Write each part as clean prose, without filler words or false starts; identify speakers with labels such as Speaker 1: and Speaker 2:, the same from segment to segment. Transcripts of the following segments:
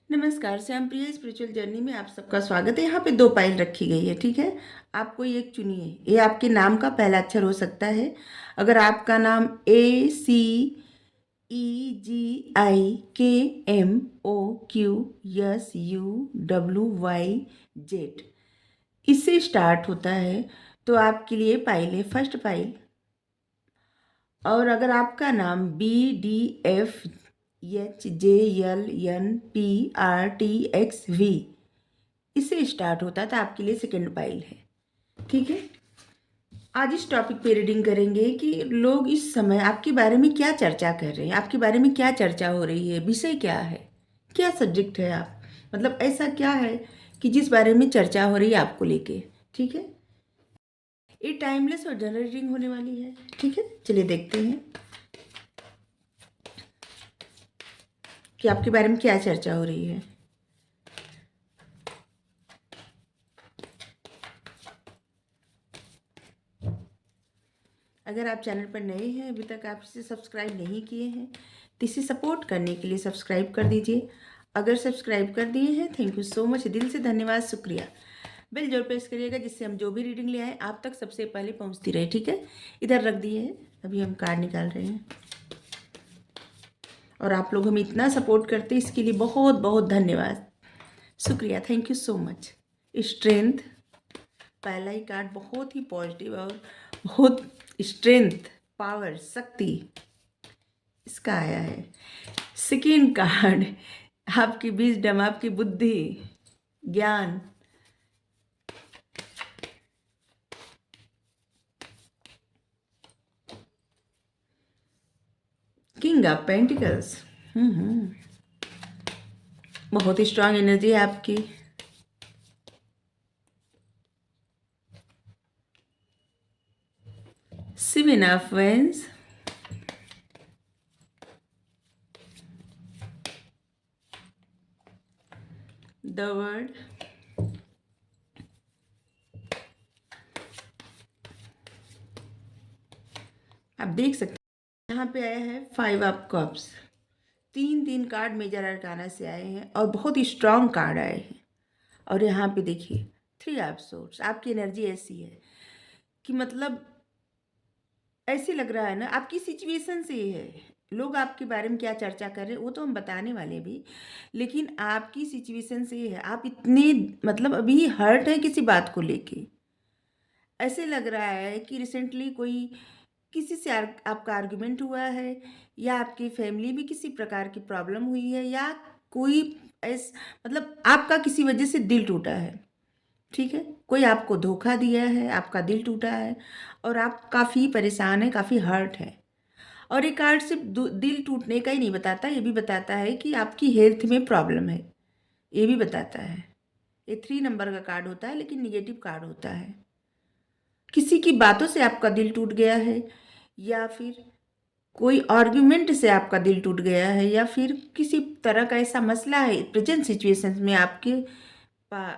Speaker 1: नमस्कार, श्यामप्रिया spiritual journey में आप सबका स्वागत है। यहाँ पे 2 पाइल रखी गई है, ठीक है? आप कोई एक चुनिए। ये आपके नाम का पहला अक्षर हो सकता है। अगर आपका नाम ACEGIKMOQSUWYZ इससे स्टार्ट होता है तो आपके लिए पाइल है फर्स्ट पाइल। और अगर आपका नाम BDFHJLNPRTXV इससे स्टार्ट होता है तो आपके लिए सेकंड पाइल है, ठीक है? आज इस टॉपिक पे रीडिंग करेंगे कि लोग इस समय आपके बारे में क्या चर्चा कर रहे हैं, आपके बारे में क्या चर्चा हो रही है, विषय क्या है, क्या सब्जेक्ट है, आप मतलब ऐसा क्या है कि जिस बारे में चर्चा हो रही है आपको लेके, ठीक है? ये टाइमलेस और जनरल रीडिंग होने वाली है, ठीक है? चलिए देखते हैं कि आपके बारे में क्या चर्चा हो रही है। अगर आप चैनल पर नए हैं, अभी तक आप इसे सब्सक्राइब नहीं किए हैं तो इसे सपोर्ट करने के लिए सब्सक्राइब कर दीजिए। अगर सब्सक्राइब कर दिए हैं, थैंक यू सो मच, दिल से धन्यवाद, शुक्रिया। बेल जरूर प्रेस करिएगा जिससे हम जो भी रीडिंग ले आए आप तक सबसे पहले पहुंचती रहे, ठीक है? इधर रख दिए हैं, अभी हम कार्ड निकाल रहे हैं। और आप लोग हमें इतना सपोर्ट करते हैं इसके लिए बहुत बहुत धन्यवाद, शुक्रिया, thank you so much. Strength, पहला ही कार्ड बहुत ही पॉजिटिव और बहुत स्ट्रेंथ, पावर, शक्ति इसका आया है। सेकेंड कार्ड आपकी विजडम, आपकी बुद्धि, ज्ञान। किंग ऑफ पेंटिकल्स, बहुत ही स्ट्रांग एनर्जी है आपकी। Seven of wands, the world, आप देख सकते हैं यहाँ पे आया है 5 ऑफ कप्स। तीन कार्ड मेजर अरकाना से आए हैं और बहुत ही स्ट्रांग कार्ड आए हैं। और यहाँ पे देखिए 3 ऑफ सोर्ड्स। आपकी एनर्जी ऐसी है कि मतलब ऐसे लग रहा है ना, आपकी सिचुएशन से ही है। लोग आपके बारे में क्या चर्चा कर रहे हैं वो तो हम बताने वाले भी, लेकिन आपकी सिचुएशन से ही है। आप इतने मतलब अभी हर्ट है किसी बात को लेके। ऐसे लग रहा है कि रिसेंटली कोई किसी से आपका आर्गुमेंट हुआ है, या आपकी फैमिली में किसी प्रकार की प्रॉब्लम हुई है, या कोई ऐस मतलब आपका किसी वजह से दिल टूटा है, ठीक है? कोई आपको धोखा दिया है, आपका दिल टूटा है और आप काफ़ी परेशान हैं, काफ़ी हर्ट है। और ये कार्ड सिर्फ दिल टूटने का ही नहीं बताता, ये भी बताता है कि आपकी हेल्थ में प्रॉब्लम है, ये भी बताता है। ये 3 नंबर का कार्ड होता है लेकिन निगेटिव कार्ड होता है। किसी की बातों से आपका दिल टूट गया है, या फिर कोई आर्ग्यूमेंट से आपका दिल टूट गया है, या फिर किसी तरह का ऐसा मसला है प्रेजेंट सिचुएशंस में आपके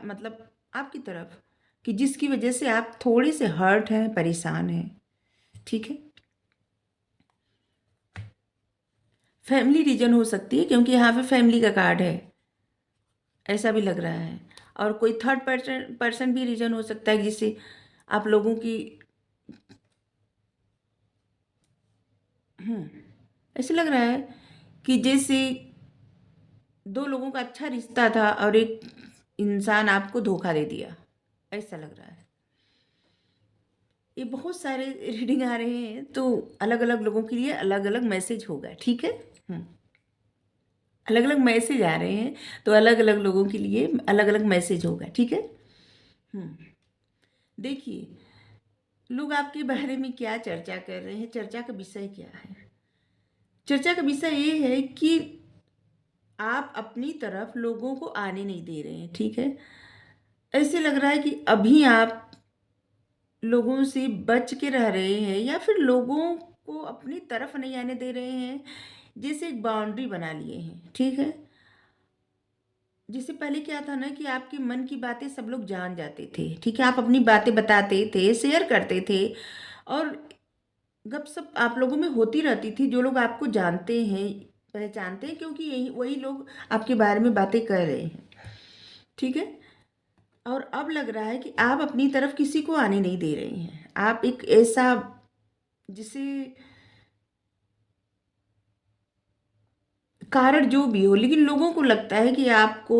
Speaker 1: मतलब आपकी तरफ, कि जिसकी वजह से आप थोड़े से हर्ट हैं, परेशान हैं, ठीक है? फैमिली रीजन हो सकती है क्योंकि यहाँ पे फैमिली का कार्ड है, ऐसा भी लग रहा है। और कोई थर्ड पर्सन भी रीजन हो सकता है जिससे आप लोगों की ऐसे लग रहा है कि जैसे 2 लोगों का अच्छा रिश्ता था और एक इंसान आपको धोखा दे दिया, ऐसा लग रहा है। ये बहुत सारे रीडिंग आ रहे हैं तो अलग अलग लोगों के लिए अलग अलग मैसेज होगा, ठीक है? अलग अलग मैसेज आ रहे हैं तो अलग अलग लोगों के लिए अलग अलग मैसेज होगा, ठीक है? देखिए लोग आपके बारे में क्या चर्चा कर रहे हैं, चर्चा का विषय क्या है? चर्चा का विषय ये है कि आप अपनी तरफ लोगों को आने नहीं दे रहे हैं, ठीक है? ऐसे लग रहा है कि अभी आप लोगों से बच के रह रहे हैं, या फिर लोगों को अपनी तरफ नहीं आने दे रहे हैं, जैसे एक बाउंड्री बना लिए हैं, ठीक है? जिससे पहले क्या था ना कि आपके मन की बातें सब लोग जान जाते थे, ठीक है? आप अपनी बातें बताते थे, शेयर करते थे, और गपशप आप लोगों में होती रहती थी। जो लोग आपको जानते हैं पहचानते हैं, क्योंकि यही वही लोग आपके बारे में बातें कर रहे हैं, ठीक है। और अब लग रहा है कि आप अपनी तरफ किसी को आने नहीं दे रहे हैं। आप एक ऐसा, जिसे कारण जो भी हो, लेकिन लोगों को लगता है कि आपको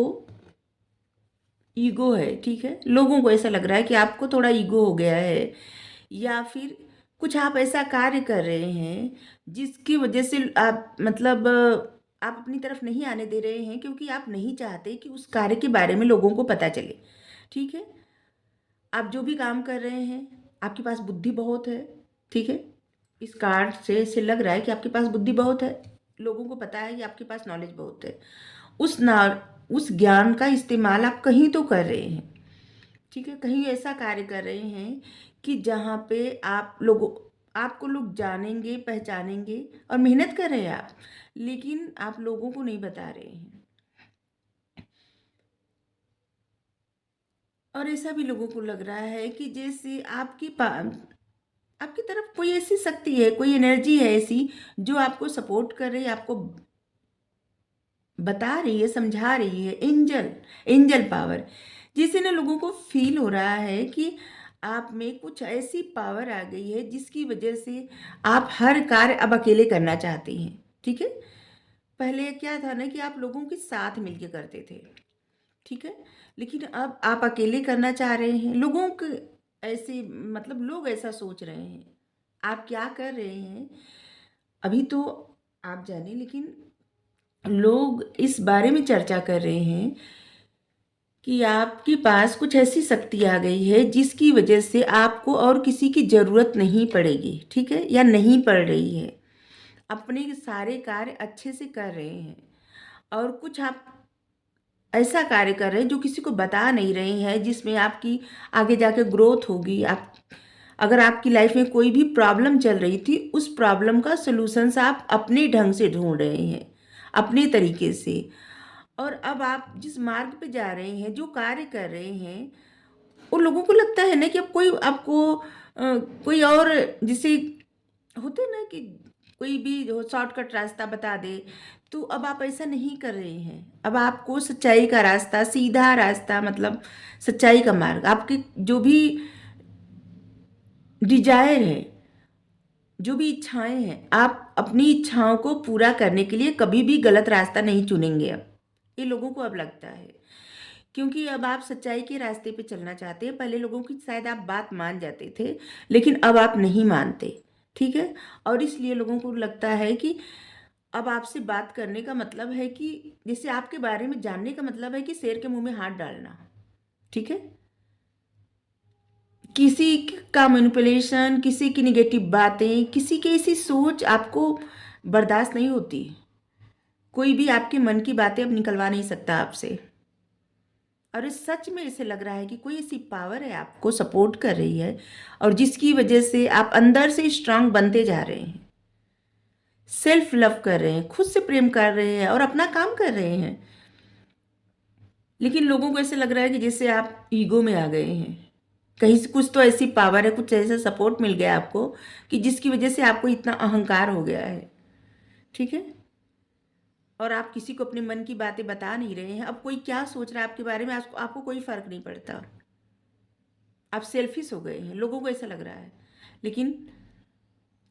Speaker 1: ईगो है, ठीक है। लोगों को ऐसा लग रहा है कि आपको थोड़ा ईगो हो गया है, या फिर कुछ आप ऐसा कार्य कर रहे हैं जिसकी वजह से आप मतलब आप अपनी तरफ नहीं आने दे रहे हैं, क्योंकि आप नहीं चाहते कि उस कार्य के बारे में लोगों को पता चले, ठीक है। आप जो भी काम कर रहे हैं, आपके पास बुद्धि बहुत है, ठीक है। इस कार्ड से लग रहा है कि आपके पास बुद्धि बहुत है, लोगों को पता है कि आपके पास नॉलेज बहुत है। उस ना उस ज्ञान का इस्तेमाल आप कहीं तो कर रहे हैं, ठीक है। कहीं ऐसा कार्य कर रहे हैं कि जहाँ पे आपको लोग जानेंगे, पहचानेंगे, और मेहनत कर रहे हैं आप, लेकिन आप लोगों को नहीं बता रहे हैं। और ऐसा भी लोगों को लग रहा है कि जैसे आपकी तरफ कोई ऐसी शक्ति है, कोई एनर्जी है ऐसी, जो आपको सपोर्ट कर रही है, आपको बता रही है, समझा रही है। एंजल पावर, जिससे ना लोगों को फील हो रहा है कि आप में कुछ ऐसी पावर आ गई है जिसकी वजह से आप हर कार्य अब अकेले करना चाहते हैं, ठीक है। पहले क्या था ना कि आप लोगों के साथ मिलके करते थे, ठीक है। लेकिन अब आप अकेले करना चाह रहे हैं। लोगों के ऐसे मतलब लोग ऐसा सोच रहे हैं। आप क्या कर रहे हैं अभी तो आप जाने, लेकिन लोग इस बारे में चर्चा कर रहे हैं कि आपके पास कुछ ऐसी शक्ति आ गई है जिसकी वजह से आपको और किसी की ज़रूरत नहीं पड़ेगी, ठीक है, या नहीं पड़ रही है। अपने सारे कार्य अच्छे से कर रहे हैं, और कुछ आप ऐसा कार्य कर रहे हैं जो किसी को बता नहीं रहे हैं, जिसमें आपकी आगे जाके ग्रोथ होगी। आप अगर आपकी लाइफ में कोई भी प्रॉब्लम चल रही थी, उस प्रॉब्लम का सॉल्यूशंस आप अपने ढंग से ढूंढ रहे हैं, अपने तरीके से। और अब आप जिस मार्ग पे जा रहे हैं, जो कार्य कर रहे हैं, वो लोगों को लगता है ना कि अब कोई आपको कोई और, जिसे होते ना कि कोई भी शॉर्टकट रास्ता बता दे, तो अब आप ऐसा नहीं कर रहे हैं। अब आपको सच्चाई का रास्ता, सीधा रास्ता, मतलब सच्चाई का मार्ग, आपकी जो भी डिजायर है, जो भी इच्छाएं हैं, आप अपनी इच्छाओं को पूरा करने के लिए कभी भी गलत रास्ता नहीं चुनेंगे। अब ये लोगों को अब लगता है, क्योंकि अब आप सच्चाई के रास्ते पे चलना चाहते हैं। पहले लोगों की शायद आप बात मान जाते थे, लेकिन अब आप नहीं मानते, ठीक है। और इसलिए लोगों को लगता है कि अब आपसे बात करने का मतलब है कि जैसे आपके बारे में जानने का मतलब है कि शेर के मुंह में हाथ डालना, ठीक है। किसी का मैनिपुलेशन, किसी की निगेटिव बातें, किसी की ऐसी सोच आपको बर्दाश्त नहीं होती। कोई भी आपके मन की बातें अब निकलवा नहीं सकता आपसे। और इस सच में इसे लग रहा है कि कोई ऐसी पावर है आपको सपोर्ट कर रही है, और जिसकी वजह से आप अंदर से स्ट्रांग बनते जा रहे हैं, सेल्फ लव कर रहे हैं, खुद से प्रेम कर रहे हैं, और अपना काम कर रहे हैं। लेकिन लोगों को ऐसे लग रहा है कि जैसे आप ईगो में आ गए हैं। कहीं से कुछ तो ऐसी पावर है, कुछ ऐसा सपोर्ट मिल गया आपको कि जिसकी वजह से आपको इतना अहंकार हो गया है, ठीक है। और आप किसी को अपने मन की बातें बता नहीं रहे हैं। अब कोई क्या सोच रहा है आपके बारे में, आपको कोई फर्क नहीं पड़ता। आप सेल्फिश हो गए हैं, लोगों को ऐसा लग रहा है। लेकिन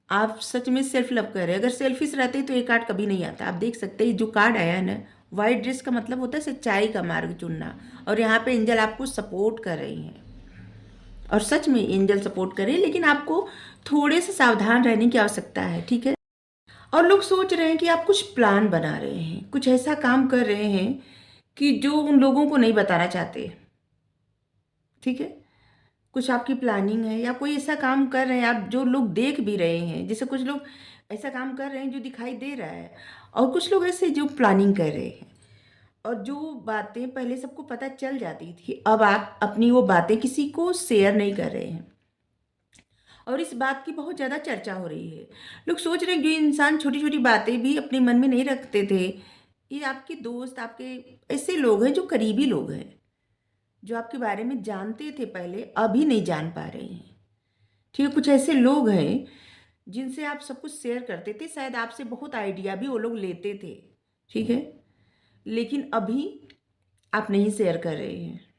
Speaker 1: आप सच में सेल्फ लव कर रहे हैं। अगर सेल्फिश रहते तो ये कार्ड कभी नहीं आता। आप देख सकते हैं जो कार्ड आया है ना, वाइट ड्रेस का मतलब होता है सच्चाई का मार्ग चुनना। और यहाँ पे एंजल आपको सपोर्ट कर रही हैं, और सच में एंजल सपोर्ट कर रहे हैं, लेकिन आपको थोड़े से सावधान रहने की आवश्यकता है, ठीक है। और लोग सोच रहे हैं कि आप कुछ प्लान बना रहे हैं, कुछ ऐसा काम कर रहे हैं कि जो उन लोगों को नहीं बताना चाहते, ठीक है। कुछ आपकी प्लानिंग है, या कोई ऐसा काम कर रहे हैं आप जो लोग देख भी रहे हैं। जैसे कुछ लोग ऐसा काम कर रहे हैं जो दिखाई दे रहा है, और कुछ लोग ऐसे जो प्लानिंग कर रहे हैं, और जो बातें पहले सबको पता चल जाती थी, अब आप अपनी वो बातें किसी को शेयर नहीं कर रहे हैं। और इस बात की बहुत ज़्यादा चर्चा हो रही है। लोग सोच रहे हैं जो इंसान छोटी छोटी बातें भी अपने मन में नहीं रखते थे, ये आपके दोस्त, आपके ऐसे लोग हैं जो करीबी लोग हैं, जो आपके बारे में जानते थे पहले, अभी नहीं जान पा रहे हैं, ठीक है। कुछ ऐसे लोग हैं जिनसे आप सब कुछ शेयर करते थे, शायद आपसे बहुत आइडिया भी वो लोग लेते थे, ठीक है? लेकिन अभी आप नहीं शेयर कर रहे हैं।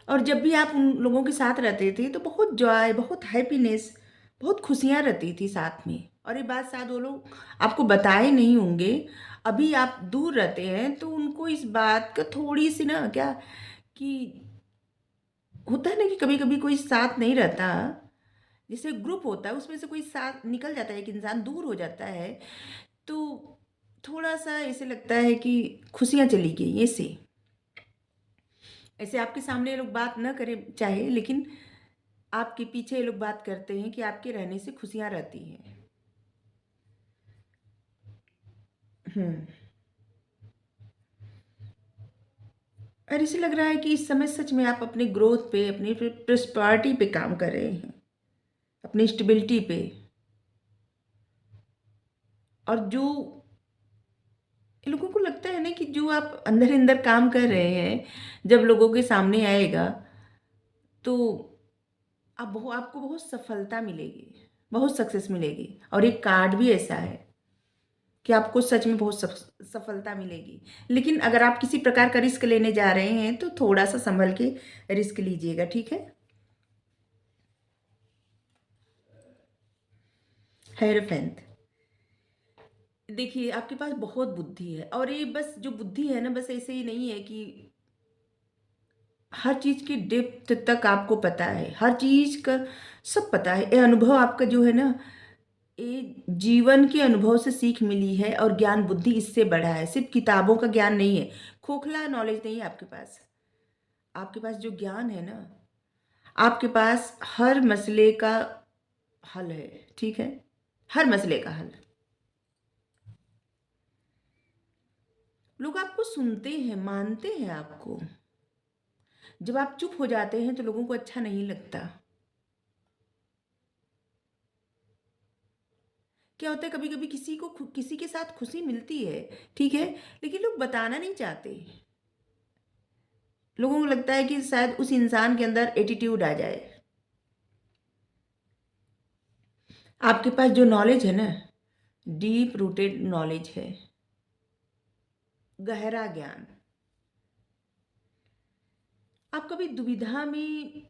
Speaker 1: और जब भी आप उन लोगों के साथ रहते थे तो बहुत जॉय, बहुत हैप्पीनेस, बहुत खुशियाँ रहती थी साथ में। और ये बात शायद वो लोग आपको बताए नहीं होंगे। अभी आप दूर रहते हैं तो उनको इस बात का थोड़ी-सी ना क्या कि होता है ना कि कभी-कभी कोई साथ नहीं रहता, जैसे ग्रुप होता है उसमें से कोई साथ निकल जाता है, एक इंसान दूर हो जाता है, तो थोड़ा-सा ऐसे लगता है कि खुशियाँ चली गई ऐसे। ऐसे आपके सामने ये लोग बात ना करें चाहे, लेकिन आपके पीछे ये लोग बात करते हैं कि आपके रहने से खुशियाँ रहती हैं। हुँ। और ऐसे लग रहा है कि इस समय सच में आप अपने ग्रोथ पे, अपनी प्रॉस्पेरिटी पे काम कर रहे हैं, अपनी स्टेबिलिटी पे। और जो लोगों को लगता है ना कि जो आप अंदर-अंदर काम कर रहे हैं, जब लोगों के सामने आएगा, तो आपको बहुत सफलता मिलेगी, बहुत सक्सेस मिलेगी। और एक कार्ड भी ऐसा है कि आपको सच में बहुत सफलता मिलेगी। लेकिन अगर आप किसी प्रकार का रिस्क लेने जा रहे हैं, तो थोड़ा-सा सँभल के रिस्क लीजिएगा, ठीक है? हेयरोफेंट। देखिए, आपके पास बहुत बुद्धि है और ये बस जो बुद्धि है ना, बस ऐसे ही नहीं है कि हर चीज़ की डेप्थ तक आपको पता है, हर चीज़ का सब पता है। ये अनुभव आपका जो है ना, ये जीवन के अनुभव से सीख मिली है और ज्ञान बुद्धि इससे बढ़ा है। सिर्फ़ किताबों का ज्ञान नहीं है, खोखला नॉलेज नहीं है आपके पास। आपके पास जो ज्ञान है ना, आपके पास हर मसले का हल है, ठीक है? हर मसले का हल। लोग आपको सुनते हैं, मानते हैं आपको। जब आप चुप हो जाते हैं तो लोगों को अच्छा नहीं लगता। क्या होता है कभी-कभी किसी के साथ खुशी मिलती है, ठीक है? लेकिन लोग बताना नहीं चाहते। लोगों को लगता है कि शायद उस इंसान के अंदर एटीट्यूड आ जाए। आपके पास जो नॉलेज है ना, डीप रूटेड नॉलेज है, गहरा ज्ञान। आप कभी दुविधा में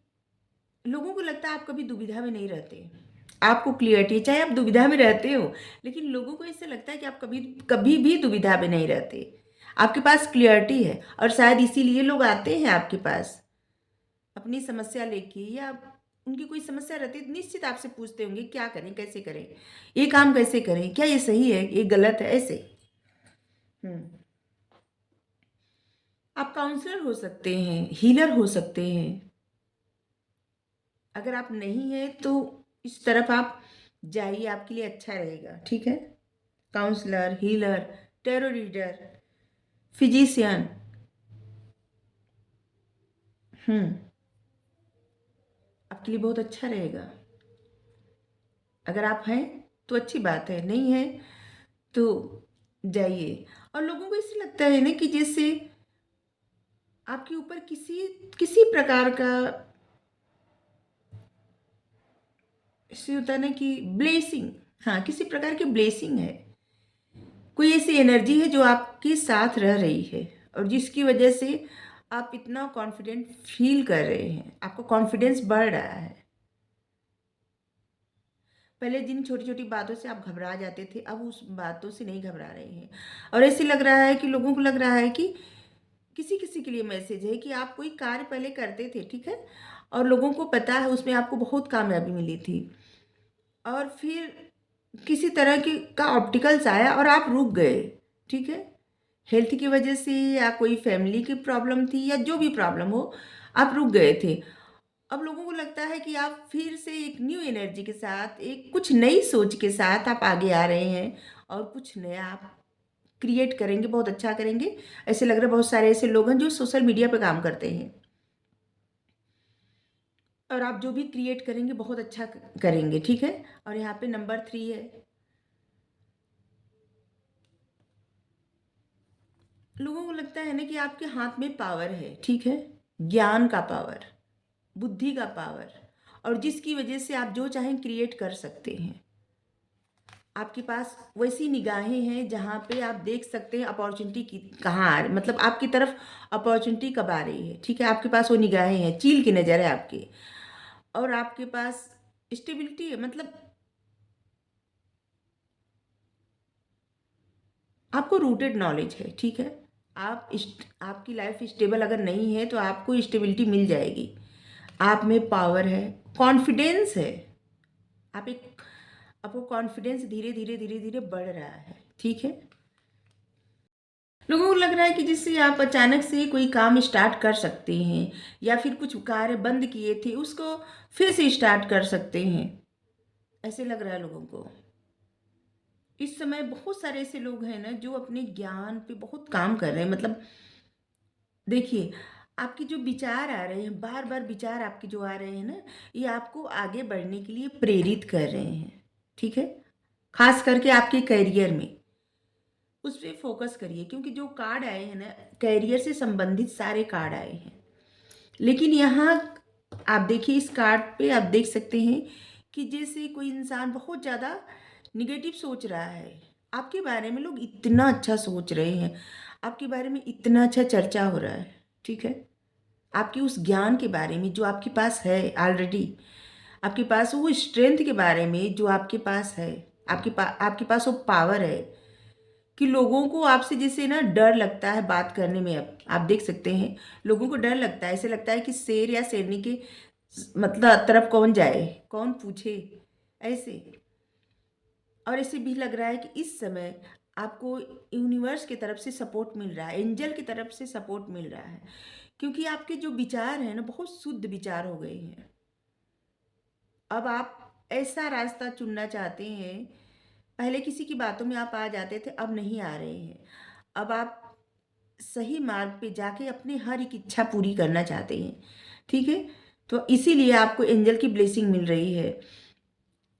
Speaker 1: लोगों को लगता है आप कभी दुविधा में नहीं रहते। आपको क्लियरिटी चाहे आप दुविधा में रहते हो, लेकिन लोगों को ऐसे लगता है कि आप कभी कभी भी दुविधा में नहीं रहते। आपके पास क्लियरिटी है और शायद इसीलिए लोग आते हैं आपके पास, अपनी समस्या लेके या उनकी कोई समस्या रहती है, निश्चित आपसे पूछते होंगे क्या करें, कैसे करें? ये काम कैसे करें? क्या ये सही है? ये गलत है? ऐसे। हुँ। आप काउंसलर हो सकते हैं, हीलर हो सकते हैं। अगर आप नहीं हैं तो इस तरफ आप जाइए, आपके लिए अच्छा रहेगा, ठीक है? Counsellor, healer, tarot reader, physician. हुँ, आपके लिए बहुत अच्छा रहेगा। अगर आप हैं तो अच्छी बात है, नहीं हैं तो जाइए। और लोगों को इससे लगता है ना कि जैसे आपके ऊपर किसी किसी प्रकार का ऐसे होता है ना कि ब्लेसिंग, हाँ, किसी प्रकार की ब्लेसिंग है। कोई ऐसी एनर्जी है जो आपके साथ रह रही है और जिसकी वजह से आप इतना कॉन्फिडेंट फ़ील कर रहे हैं, आपका कॉन्फिडेंस बढ़ रहा है। पहले जिन छोटी-छोटी बातों से आप घबरा जाते थे, अब उस बातों से नहीं घबरा रहे हैं। और ऐसे लग रहा है कि लोगों को लग रहा है कि किसी-किसी के लिए मैसेज है कि आप कोई कार्य पहले करते थे, ठीक है? और लोगों को पता है उसमें आपको बहुत कामयाबी मिली थी। और फिर किसी तरह की का ऑब्स्टिकल्स आया और आप रुक गए, ठीक है? हेल्थ की वजह से या कोई फैमिली की प्रॉब्लम थी या जो भी प्रॉब्लम हो, आप रुक गए थे। अब लोगों को लगता है कि आप फिर से एक न्यू एनर्जी के साथ, एक कुछ नई सोच के साथ आप आगे आ रहे हैं और कुछ नया आप क्रिएट करेंगे, बहुत अच्छा करेंगे। ऐसे लग रहा है बहुत सारे ऐसे लोग हैं जो सोशल मीडिया पे काम करते हैं और आप जो भी क्रिएट करेंगे बहुत अच्छा करेंगे, ठीक है? और यहाँ पे नंबर 3 है। लोगों को लगता है ना कि आपके हाथ में पावर है, ठीक है? ज्ञान का पावर, बुद्धि का पावर और जिसकी वजह से आप जो चाहें क्रिएट कर सकते हैं। आपके पास वैसी निगाहें हैं जहाँ पे आप देख सकते हैं अपॉर्चुनिटी की कहाँ आ रही, मतलब आपकी तरफ अपॉर्चुनिटी कब आ रही है। ठीक है, आपके पास वो निगाहें हैं, चील की नज़र है आपकी, और आपके पास स्टेबिलिटी है, मतलब आपको रूटेड नॉलेज है। ठीक है, आपकी लाइफ स्टेबल अगर नहीं है तो आपको स्टेबिलिटी मिल जाएगी। आप में पावर है, कॉन्फिडेंस है, आप एक आपको कॉन्फिडेंस धीरे धीरे धीरे धीरे बढ़ रहा है। ठीक है, लोगों को लग रहा है कि जिससे आप अचानक से कोई काम स्टार्ट कर सकते हैं, या फिर कुछ कार्य बंद किए थे उसको फिर से स्टार्ट कर सकते हैं, ऐसे लग रहा है लोगों को। इस समय बहुत सारे ऐसे लोग हैं ना जो अपने ज्ञान पे बहुत काम कर रहे हैं। मतलब देखिए, आपके जो विचार आ रहे हैं, बार बार विचार आपके जो आ रहे हैं ना, ये आपको आगे बढ़ने के लिए प्रेरित कर रहे हैं। ठीक है, खास करके आपके करियर में उस पर फोकस करिए, क्योंकि जो कार्ड आए हैं ना, करियर से संबंधित सारे कार्ड आए हैं। लेकिन यहाँ आप देखिए, इस कार्ड पे आप देख सकते हैं कि जैसे कोई इंसान बहुत ज़्यादा निगेटिव सोच रहा है आपके बारे में। लोग इतना अच्छा सोच रहे हैं आपके बारे में, इतना अच्छा चर्चा हो रहा है। ठीक है, आपके उस ज्ञान के बारे में जो आपके पास है ऑलरेडी, आपके पास वो स्ट्रेंथ के बारे में जो आपके पास है, आपके पास वो पावर है कि लोगों को आपसे जैसे ना डर लगता है बात करने में। अब आप देख सकते हैं लोगों को डर लगता है, ऐसे लगता है कि शेर या शेरनी के मतलब तरफ कौन जाए, कौन पूछे, ऐसे। और ऐसे भी लग रहा है कि इस समय आपको यूनिवर्स की तरफ से सपोर्ट मिल रहा है, एंजल की तरफ से सपोर्ट मिल रहा है, क्योंकि आपके जो विचार हैं ना बहुत शुद्ध विचार हो गए हैं। अब आप ऐसा रास्ता चुनना चाहते हैं, पहले किसी की बातों में आप आ जाते थे, अब नहीं आ रहे हैं। अब आप सही मार्ग पे जाके अपनी हर एक इच्छा पूरी करना चाहते हैं। ठीक है, तो इसीलिए आपको एंजल की ब्लेसिंग मिल रही है।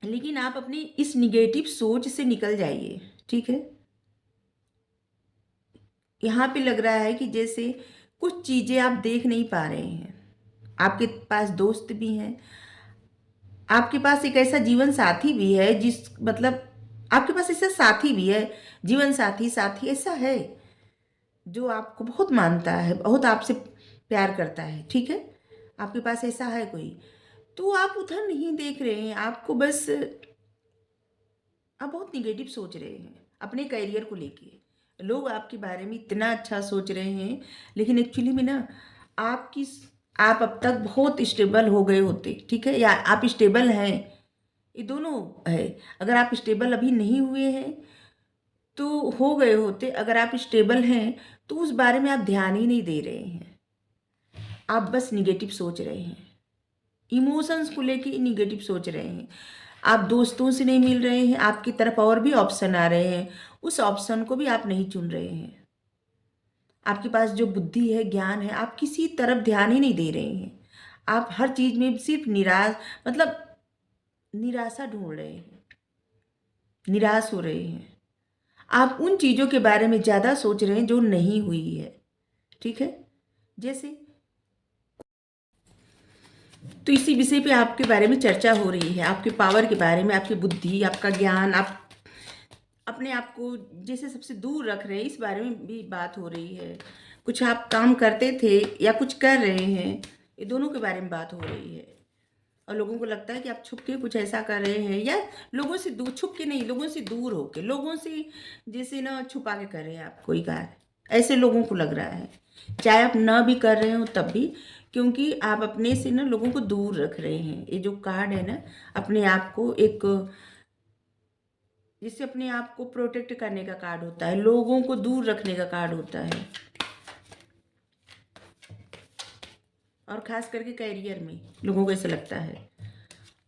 Speaker 1: लेकिन आप अपनी इस निगेटिव सोच से निकल जाइए। ठीक है, यहाँ पे लग रहा है कि जैसे कुछ चीज़ें आप देख नहीं पा रहे हैं। आपके पास दोस्त भी हैं, आपके पास एक ऐसा जीवन साथी भी है, जिस मतलब आपके पास ऐसा साथी भी है, जीवन साथी साथी ऐसा है जो आपको बहुत मानता है, बहुत आपसे प्यार करता है। ठीक है, आपके पास ऐसा है कोई, तो आप उधर नहीं देख रहे हैं। आपको बस आप बहुत निगेटिव सोच रहे हैं अपने करियर को लेके। लोग आपके बारे में इतना अच्छा सोच रहे हैं, लेकिन एक्चुअली में ना आपकी आप अब तक बहुत स्टेबल हो गए होते। ठीक है, या आप स्टेबल हैं, ये दोनों है। अगर आप स्टेबल अभी नहीं हुए हैं तो हो गए होते। अगर आप स्टेबल हैं तो उस बारे में आप ध्यान ही नहीं दे रहे हैं, आप बस निगेटिव सोच रहे हैं, इमोशंस को लेके निगेटिव सोच रहे हैं। आप दोस्तों से नहीं मिल रहे हैं, आपकी तरफ और भी ऑप्शन आ रहे हैं, उस ऑप्शन को भी आप नहीं चुन रहे हैं। आपके पास जो बुद्धि है, ज्ञान है, आप किसी तरफ ध्यान ही नहीं दे रहे हैं। आप हर चीज़ में सिर्फ मतलब निराशा ढूंढ रहे हैं, निराश हो रहे हैं। आप उन चीज़ों के बारे में ज़्यादा सोच रहे हैं जो नहीं हुई है। ठीक है, जैसे तो इसी विषय पे आपके बारे में चर्चा हो रही है, आपके पावर के बारे में, आपकी बुद्धि, आपका ज्ञान, आप अपने आप को जैसे सबसे दूर रख रहे हैं, इस बारे में भी बात हो रही है। कुछ आप काम करते थे या कुछ कर रहे हैं, ये दोनों के बारे में बात हो रही है। और लोगों को लगता है कि आप छुप के कुछ ऐसा कर रहे हैं, या लोगों से दूर, छुप के नहीं, लोगों से दूर होके, लोगों से जैसे ना छुपा के कर रहे हैं आप कोई कार्य, ऐसे लोगों को लग रहा है। चाहे आप ना भी कर रहे हो तब भी, क्योंकि आप अपने से ना लोगों को दूर रख रहे हैं। ये जो कार्ड है ना, अपने आप को एक, जिससे अपने आप को प्रोटेक्ट करने का कार्ड होता है, लोगों को दूर रखने का कार्ड होता है। और खास करके करियर में लोगों को ऐसा लगता है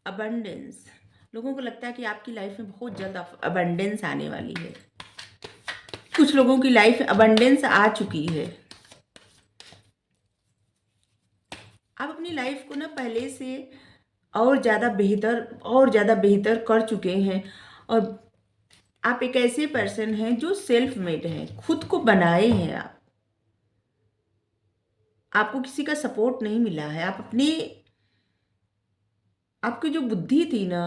Speaker 1: अबंडेंस, लोगों को लगता है कि आपकी लाइफ में बहुत जल्द अबंडेंस आने वाली है। कुछ लोगों की लाइफ में अबंडेंस आ चुकी है। आप अपनी लाइफ को ना पहले से और ज़्यादा बेहतर कर चुके हैं। और आप एक ऐसे पर्सन हैं जो सेल्फ मेड हैं, खुद को बनाए हैं आप। आपको किसी का सपोर्ट नहीं मिला है, आप अपने आपकी जो बुद्धि थी ना,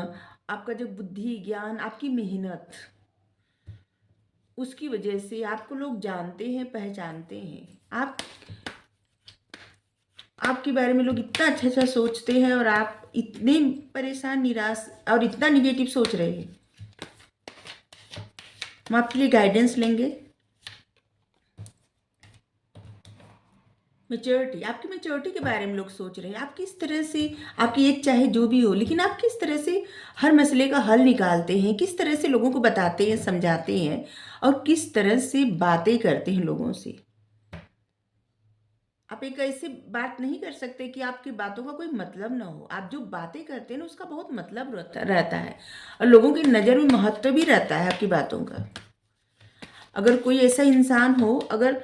Speaker 1: आपका जो बुद्धि, ज्ञान, आपकी मेहनत, उसकी वजह से आपको लोग जानते हैं, पहचानते हैं। आपके बारे में लोग इतना अच्छा-अच्छा सोचते हैं और आप इतने परेशान, निराश और इतना नेगेटिव सोच रहे हैं। हम आपके लिए गाइडेंस लेंगे। मैच्योरिटी, आपकी मैच्योरिटी के बारे में लोग सोच रहे हैं। आप किस तरह से, आपकी एज चाहे जो भी हो, लेकिन आप किस तरह से हर मसले का हल निकालते हैं, किस तरह से लोगों को बताते हैं, समझाते हैं और किस तरह से बातें करते हैं लोगों से। आप एक ऐसी बात नहीं कर सकते कि आपकी बातों का कोई मतलब ना हो। आप जो बातें करते हैं ना, उसका बहुत मतलब रहता है और लोगों की नज़र में महत्व भी रहता है आपकी बातों का। अगर कोई ऐसा इंसान हो, अगर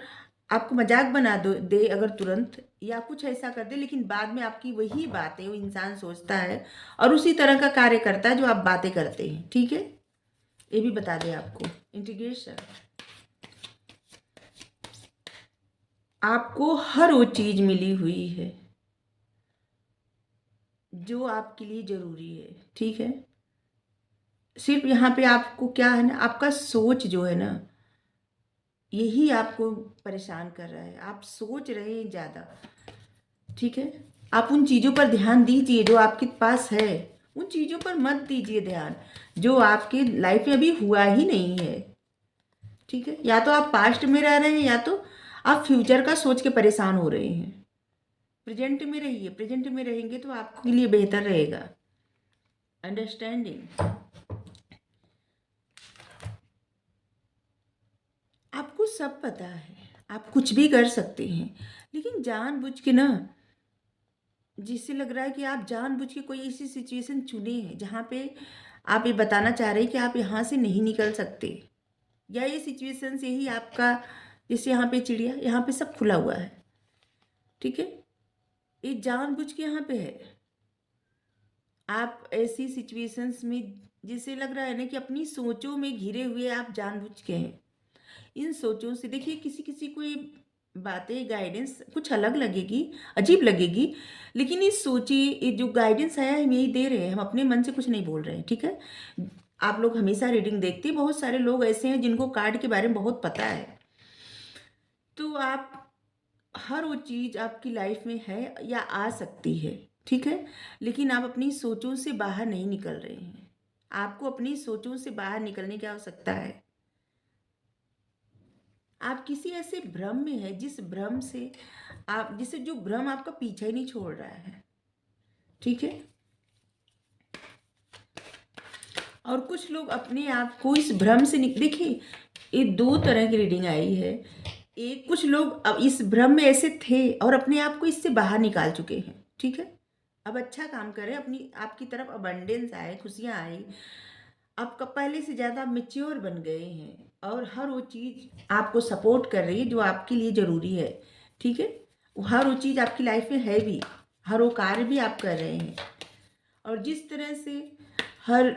Speaker 1: आपको मजाक बना दे अगर तुरंत, या कुछ ऐसा कर दे, लेकिन बाद में आपकी वही बातें वो इंसान सोचता है और उसी तरह का कार्य करता है जो आप बातें करते हैं। ठीक है, ये भी बता दें आपको। इंटीग्रेशन, आपको हर वो चीज़ मिली हुई है जो आपके लिए ज़रूरी है। ठीक है, सिर्फ यहाँ पे आपको क्या है ना, आपका सोच जो है ना, यही आपको परेशान कर रहा है। आप सोच रहे हैं ज़्यादा। ठीक है, आप उन चीज़ों पर ध्यान दीजिए जो आपके पास है। उन चीज़ों पर मत दीजिए ध्यान जो आपकी लाइफ में अभी हुआ ही नहीं है। ठीक है, या तो आप पास्ट में रह रहे हैं या तो आप फ्यूचर का सोच के परेशान हो रहे हैं। प्रेजेंट में रहिए, प्रेजेंट में रहेंगे तो आपके लिए बेहतर रहेगा। अंडरस्टैंडिंग, आपको सब पता है, आप कुछ भी कर सकते हैं, लेकिन जानबूझ के ना, जिससे लग रहा है कि आप जानबूझ के कोई ऐसी सिचुएशन चुने हैं जहाँ पे आप ये बताना चाह रहे हैं कि आप यहाँ से नहीं निकल सकते, या ये सिचुएशन से ही आपका, जैसे यहाँ पे चिड़िया, यहाँ पे सब खुला हुआ है। ठीक है, ये जानबूझ के यहाँ पे है। आप ऐसी सिचुएशंस में, जिससे लग रहा है ना कि अपनी सोचों में घिरे हुए आप जानबूझ के हैं। इन सोचों से देखिए, किसी किसी को ये बातें, गाइडेंस कुछ अलग लगेगी, अजीब लगेगी, लेकिन ये सोचिए, ये जो गाइडेंस आया है हम यही दे रहे हैं, हम अपने मन से कुछ नहीं बोल रहे हैं। ठीक है, आप लोग हमेशा रीडिंग देखते हैं, बहुत सारे लोग ऐसे हैं जिनको कार्ड के बारे में बहुत पता है। तो आप, हर वो चीज़ आपकी लाइफ में है या आ सकती है। ठीक है, लेकिन आप अपनी सोचों से बाहर नहीं निकल रहे हैं। आपको अपनी सोचों से बाहर निकलने की आवश्यकता है। आप किसी ऐसे भ्रम में है, जिस भ्रम से आप, जिसे जो भ्रम आपका पीछा ही नहीं छोड़ रहा है। ठीक है, और कुछ लोग अपने आप को इस भ्रम से देखिए, ये दो तरह की रीडिंग आई है। एक, कुछ लोग अब इस भ्रम में ऐसे थे और अपने आप को इससे बाहर निकाल चुके हैं। ठीक है, अब अच्छा काम करें, अपनी आपकी तरफ अबंडेंस आए, खुशियाँ आई, आपका पहले से ज़्यादा मेच्योर बन गए हैं और हर वो चीज़ आपको सपोर्ट कर रही है जो आपके लिए ज़रूरी है। ठीक है, हर वो चीज़ आपकी लाइफ में है भी, हर वो कार्य भी आप कर रहे हैं, और जिस तरह से हर,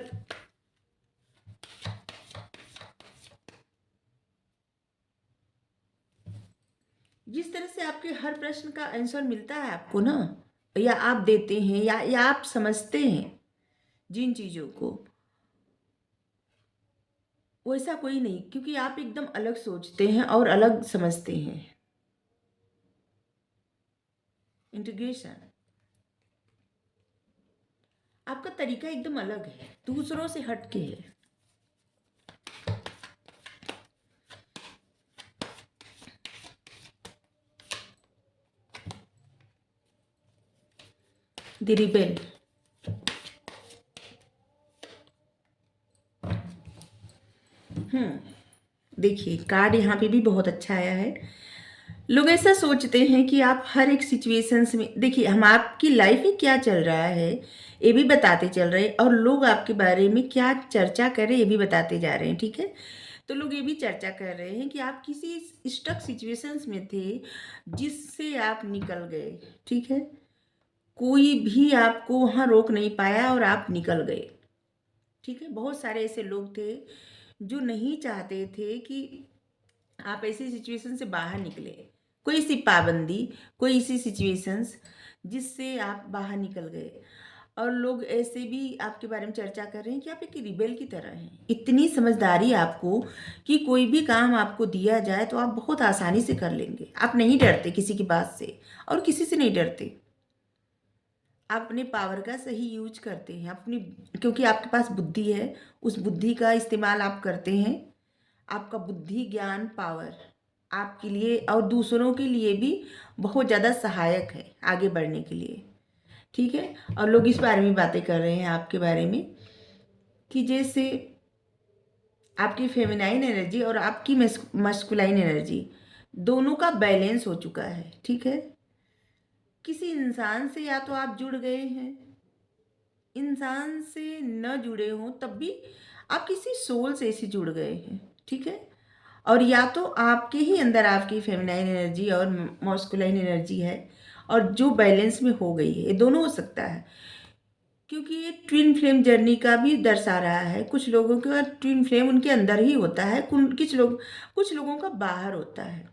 Speaker 1: जिस तरह से आपके हर प्रश्न का आंसर मिलता है आपको ना, या आप देते हैं, या आप समझते हैं जिन चीज़ों को, वैसा कोई नहीं, क्योंकि आप एकदम अलग सोचते हैं और अलग समझते हैं। इंटीग्रेशन, आपका तरीका एकदम अलग है, दूसरों से हट के है। द रिबेल, देखिए कार्ड यहाँ पे भी बहुत अच्छा आया है। लोग ऐसा सोचते हैं कि आप हर एक सिचुएशंस में, देखिए हम आपकी लाइफ में क्या चल रहा है ये भी बताते चल रहे हैं, और लोग आपके बारे में क्या चर्चा कर रहे हैं ये भी बताते जा रहे हैं। ठीक है, तो लोग ये भी चर्चा कर रहे हैं कि आप किसी स्टक सिचुएशंस में थे जिससे आप निकल गए। ठीक है, कोई भी आपको वहाँ रोक नहीं पाया और आप निकल गए। ठीक है, बहुत सारे ऐसे लोग थे जो नहीं चाहते थे कि आप ऐसी सिचुएशन से बाहर निकले, कोई सी पाबंदी, कोई ऐसी सिचुएशंस जिससे आप बाहर निकल गए, और लोग ऐसे भी आपके बारे में चर्चा कर रहे हैं कि आप एक रिबेल की तरह हैं। इतनी समझदारी आपको कि कोई भी काम आपको दिया जाए तो आप बहुत आसानी से कर लेंगे। आप नहीं डरते किसी की बात से और किसी से नहीं डरते। आप अपने पावर का सही यूज करते हैं अपनी, क्योंकि आपके पास बुद्धि है, उस बुद्धि का इस्तेमाल आप करते हैं। आपका बुद्धि ज्ञान पावर आपके लिए और दूसरों के लिए भी बहुत ज़्यादा सहायक है आगे बढ़ने के लिए। ठीक है। और लोग इस बारे में बातें कर रहे हैं आपके बारे में कि जैसे आपकी फेमिनाइन एनर्जी और आपकी मस्कुलाइन एनर्जी दोनों का बैलेंस हो चुका है। ठीक है। किसी इंसान से या तो आप जुड़ गए हैं, इंसान से न जुड़े हों तब भी आप किसी सोल से ऐसे जुड़ गए हैं। ठीक है। और या तो आपके ही अंदर आपकी फेमिनाइन एनर्जी और मस्कुलाइन एनर्जी है और जो बैलेंस में हो गई है, ये दोनों हो सकता है। क्योंकि ये ट्विन फ्लेम जर्नी का भी दर्शा रहा है। कुछ लोगों का ट्विन फ्लेम उनके अंदर ही होता है, कुछ लोगों का बाहर होता है।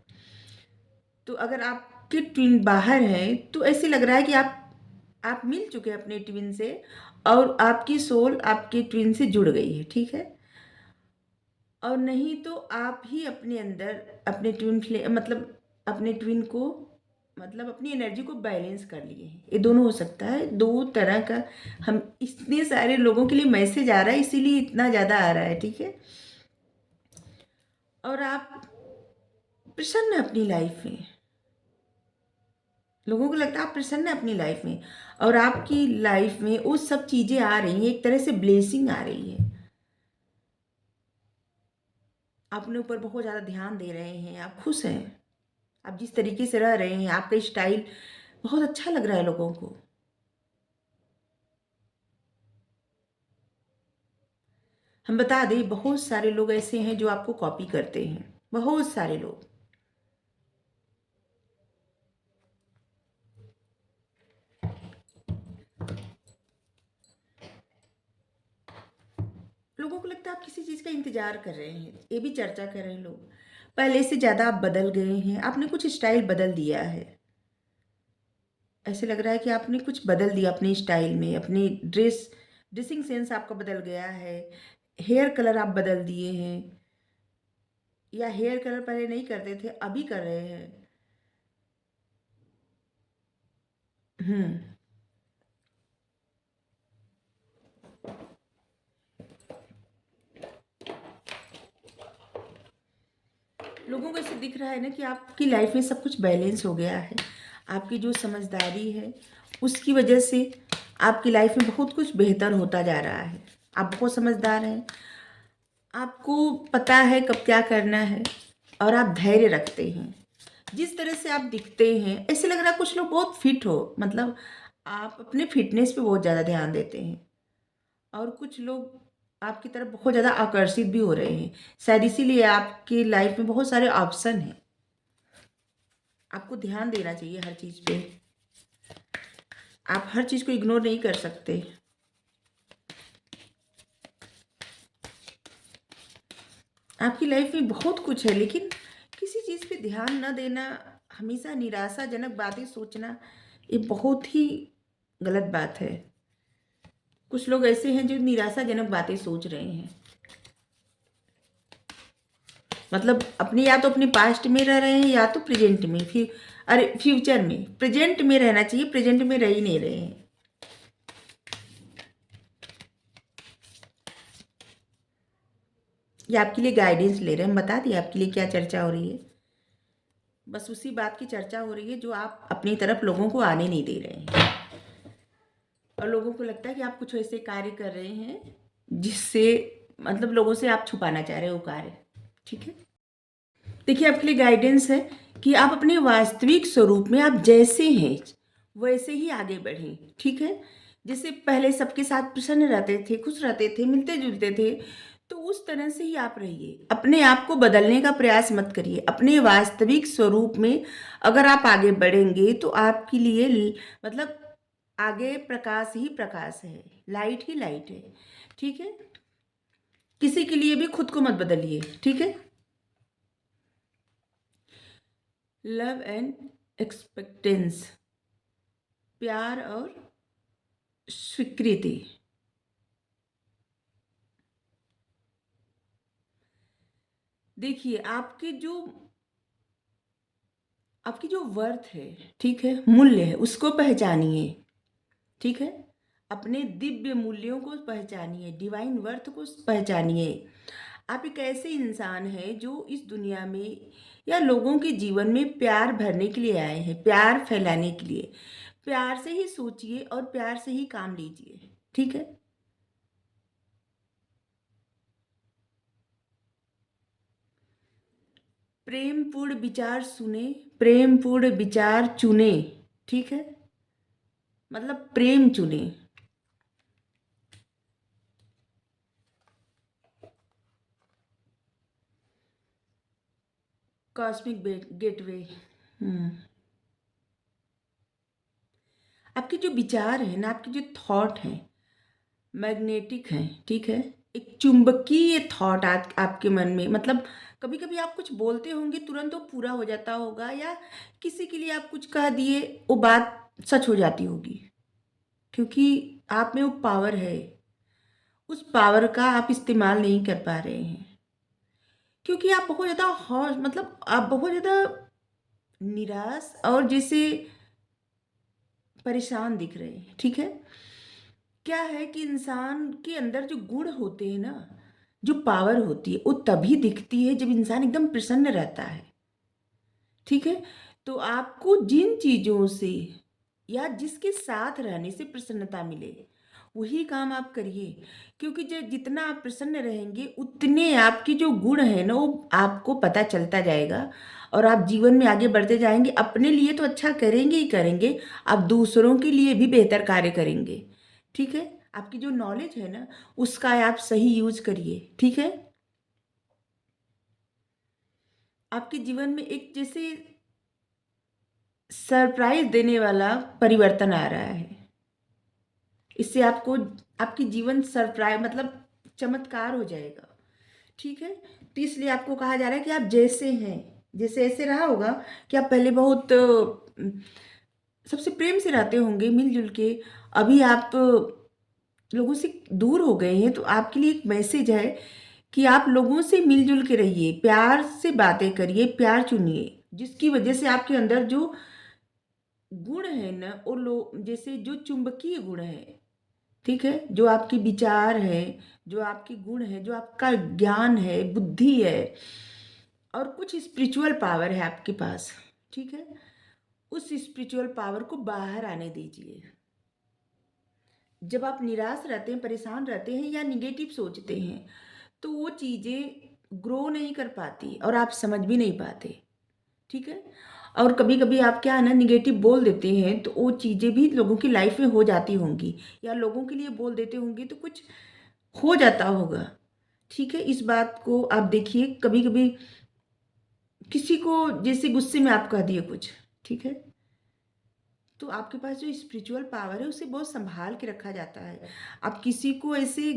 Speaker 1: तो अगर आपके ट्विन बाहर हैं तो ऐसे लग रहा है कि आप मिल चुके हैं अपने ट्विन से और आपकी सोल आपके ट्विन से जुड़ गई है। ठीक है। और नहीं तो आप ही अपने अंदर अपने ट्विन फ्लेम अपने ट्विन को अपनी एनर्जी को बैलेंस कर लिए हैं। ये दोनों हो सकता है। दो तरह का हम इतने सारे लोगों के लिए मैसेज आ रहा है, इसीलिए इतना ज़्यादा आ रहा है। ठीक है। और आप प्रसन्न अपनी लाइफ में, लोगों को लगता है आप प्रसन्न है अपनी लाइफ में और आपकी लाइफ में वो सब चीज़ें आ रही हैं, एक तरह से ब्लेसिंग आ रही है। अपने ऊपर बहुत ज़्यादा ध्यान दे रहे हैं, आप खुश हैं, आप जिस तरीके से रह रहे हैं, आपका स्टाइल बहुत अच्छा लग रहा है लोगों को। हम बता दें, बहुत सारे लोग ऐसे हैं जो आपको कॉपी करते हैं, बहुत सारे लोग। लोगों को लगता है आप किसी चीज़ का इंतजार कर रहे हैं, ये भी चर्चा कर रहे हैं लोग। पहले से ज़्यादा आप बदल गए हैं, आपने कुछ स्टाइल बदल दिया है। ऐसे लग रहा है कि आपने कुछ बदल दिया अपने स्टाइल में, अपनी ड्रेसिंग सेंस आपका बदल गया है। हेयर कलर आप बदल दिए हैं, या हेयर कलर पहले नहीं करते थे अभी कर रहे हैं। हम्म। लोगों को ऐसे दिख रहा है ना कि आपकी लाइफ में सब कुछ बैलेंस हो गया है। आपकी जो समझदारी है उसकी वजह से आपकी लाइफ में बहुत कुछ बेहतर होता जा रहा है। आप बहुत समझदार हैं, आपको पता है कब क्या करना है और आप धैर्य रखते हैं। जिस तरह से आप दिखते हैं ऐसे लग रहा है कुछ लोग बहुत फिट हो, आप अपने फिटनेस पे बहुत ज़्यादा ध्यान देते हैं और कुछ लोग आपकी तरफ बहुत ज़्यादा आकर्षित भी हो रहे हैं। शायद इसीलिए आपकी लाइफ में बहुत सारे ऑप्शन हैं। आपको ध्यान देना चाहिए हर चीज़ पे, आप हर चीज़ को इग्नोर नहीं कर सकते। आपकी लाइफ में बहुत कुछ है लेकिन किसी चीज़ पे ध्यान न देना, हमेशा निराशाजनक बातें सोचना, ये बहुत ही गलत बात है। कुछ लोग ऐसे हैं जो निराशाजनक बातें सोच रहे हैं, अपने या तो अपने पास्ट में रह रहे हैं या तो प्रेजेंट में, फिर अरे फ्यूचर में। प्रेजेंट में रहना चाहिए, प्रेजेंट में रह ही नहीं रहे हैं। ये आपके लिए गाइडेंस ले रहे हैं, हम बता दिए आपके लिए क्या चर्चा हो रही है। बस उसी बात की चर्चा हो रही है जो आप अपनी तरफ लोगों को आने नहीं दे रहे हैं और लोगों को लगता है कि आप कुछ ऐसे कार्य कर रहे हैं जिससे लोगों से आप छुपाना चाह रहे हो कार्य। ठीक है। देखिए आपके लिए गाइडेंस है कि आप अपने वास्तविक स्वरूप में आप जैसे हैं वैसे ही आगे बढ़ें। ठीक है। जैसे पहले सबके साथ प्रसन्न रहते थे, खुश रहते थे, मिलते जुलते थे, तो उस तरह से ही आप रहिए। अपने आप को बदलने का प्रयास मत करिए। अपने वास्तविक स्वरूप में अगर आप आगे बढ़ेंगे तो आपके लिए मतलब आगे प्रकाश ही प्रकाश है, लाइट ही लाइट है। ठीक है। किसी के लिए भी खुद को मत बदलिए। ठीक है। लव एंड एक्सपेक्टेंस, प्यार और स्वीकृति। देखिए, आपकी जो वर्थ है, ठीक है, मूल्य है, उसको पहचानिए। ठीक है, अपने दिव्य मूल्यों को पहचानिए, डिवाइन वर्थ को पहचानिए। आप एक ऐसे इंसान हैं जो इस दुनिया में या लोगों के जीवन में प्यार भरने के लिए आए हैं, प्यार फैलाने के लिए। प्यार से ही सोचिए और प्यार से ही काम लीजिए। ठीक है। प्रेमपूर्ण विचार सुने, प्रेमपूर्ण विचार चुने। ठीक है, मतलब प्रेम चुने। Cosmic gateway. हम्म आपके जो विचार है ना, आपके जो थॉट हैं, मैग्नेटिक हैं। ठीक है, एक चुंबकीय थॉट आपके मन में, मतलब कभी कभी आप कुछ बोलते होंगे, तुरंत वो पूरा हो जाता होगा, या किसी के लिए आप कुछ कह दिए, वो बात सच हो जाती होगी, क्योंकि आप में वो पावर है। उस पावर का आप इस्तेमाल नहीं कर पा रहे हैं, क्योंकि आप बहुत ज़्यादा हौस मतलब आप बहुत ज़्यादा निराश और जैसे परेशान दिख रहे हैं। ठीक है, क्या है कि इंसान के अंदर जो गुण होते हैं ना, जो पावर होती है, वो तभी दिखती है जब इंसान एकदम प्रसन्न रहता है। ठीक है, तो आपको जिन चीज़ों से या जिसके साथ रहने से प्रसन्नता मिले, वही काम आप करिए, क्योंकि जब जितना आप प्रसन्न रहेंगे, उतने आपके जो गुण हैं ना, वो आपको पता चलता जाएगा और आप जीवन में आगे बढ़ते जाएंगे। अपने लिए तो अच्छा करेंगे ही करेंगे, आप दूसरों के लिए भी बेहतर कार्य करेंगे। ठीक है, आपकी जो नॉलेज है ना, उसका आप सही यूज करिए। ठीक है, आपके जीवन में एक जैसे सरप्राइज देने वाला परिवर्तन आ रहा है। इससे आपको आपकी जीवन सरप्राइज मतलब चमत्कार हो जाएगा। ठीक है, तो इसलिए आपको कहा जा रहा है कि आप जैसे हैं, जैसे ऐसे रहा होगा कि आप पहले बहुत सबसे प्रेम से रहते होंगे मिलजुल के। अभी आप लोगों से दूर हो गए हैं, तो आपके लिए एक मैसेज है कि आप लोगों से मिलजुल के रहिए, प्यार से बातें करिए, प्यार चुनिए, जिसकी वजह से आपके अंदर जो गुण है ना, वो जैसे जो चुंबकीय गुण है। ठीक है, जो आपके विचार है, जो आपके गुण है, जो आपका ज्ञान है, बुद्धि है, और कुछ स्पिरिचुअल पावर है आपके पास। ठीक है, उस स्पिरिचुअल पावर को बाहर आने दीजिए। जब आप निराश रहते हैं, परेशान रहते हैं या निगेटिव सोचते हैं, तो वो चीज़ें ग्रो नहीं कर पाती और आप समझ भी नहीं पाते। ठीक है, और कभी कभी आप क्या है ना, निगेटिव बोल देते हैं, तो वो चीज़ें भी लोगों की लाइफ में हो जाती होंगी, या लोगों के लिए बोल देते होंगे तो कुछ हो जाता होगा। ठीक है, इस बात को आप देखिए। कभी कभी किसी को जैसे गुस्से में आप कह दिए कुछ, ठीक है, तो आपके पास जो स्पिरिचुअल पावर है, उसे बहुत संभाल के रखा जाता है। आप किसी को ऐसे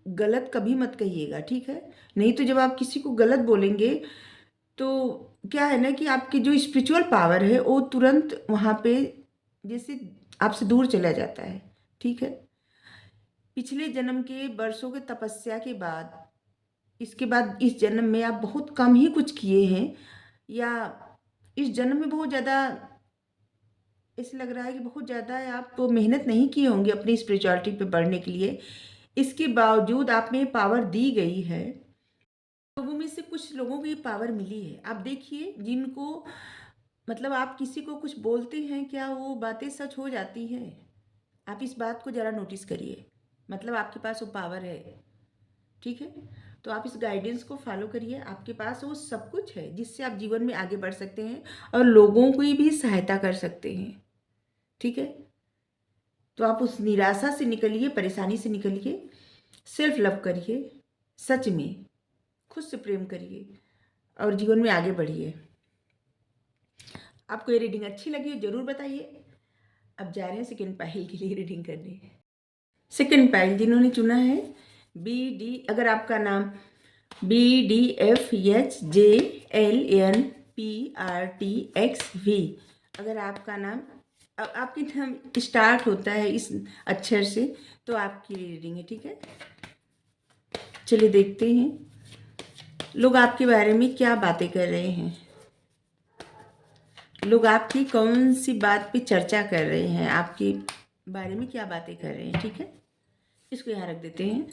Speaker 1: गलत कभी मत कहिएगा। ठीक है, नहीं तो जब आप किसी को गलत बोलेंगे, तो क्या है ना कि आपकी जो स्पिरिचुअल पावर है, वो तुरंत वहाँ पे जैसे आपसे दूर चला जाता है। ठीक है, पिछले जन्म के वर्षों के तपस्या के बाद, इसके बाद इस जन्म में आप बहुत कम ही कुछ किए हैं, या इस जन्म में बहुत ज़्यादा ऐसे लग रहा है कि बहुत ज़्यादा आप मेहनत नहीं किए होंगे अपनी स्पिरिचुअलिटी पे बढ़ने के लिए। इसके बावजूद आप में पावर दी गई है। लोगों में से कुछ लोगों को ये पावर मिली है। आप देखिए, जिनको मतलब आप किसी को कुछ बोलते हैं, क्या वो बातें सच हो जाती हैं? आप इस बात को ज़रा नोटिस करिए, मतलब आपके पास वो पावर है। ठीक है, तो आप इस गाइडेंस को फॉलो करिए। आपके पास वो सब कुछ है जिससे आप जीवन में आगे बढ़ सकते हैं और लोगों की भी सहायता कर सकते हैं। ठीक है, तो आप उस निराशा से निकलिए, परेशानी से निकलिए, सेल्फ लव करिए, सच में खुद से प्रेम करिए और जीवन में आगे बढ़िए। आपको ये रीडिंग अच्छी लगी हो ज़रूर बताइए। अब जा रहे हैं सेकेंड पाइल के लिए रीडिंग करने। सेकेंड पाइल जिन्होंने चुना है बी डी, अगर आपका नाम BDFHJLNPRTXV, अगर आपका नाम अब आपकी हम स्टार्ट होता है इस अक्षर से, तो आपकी रीडिंग है, ठीक है। चलिए देखते हैं लोग आपके बारे में क्या बातें कर रहे हैं। लोग आपकी कौन सी बात पे चर्चा कर रहे हैं, आपके बारे में क्या बातें कर रहे हैं, ठीक है। इसको यहाँ रख देते हैं।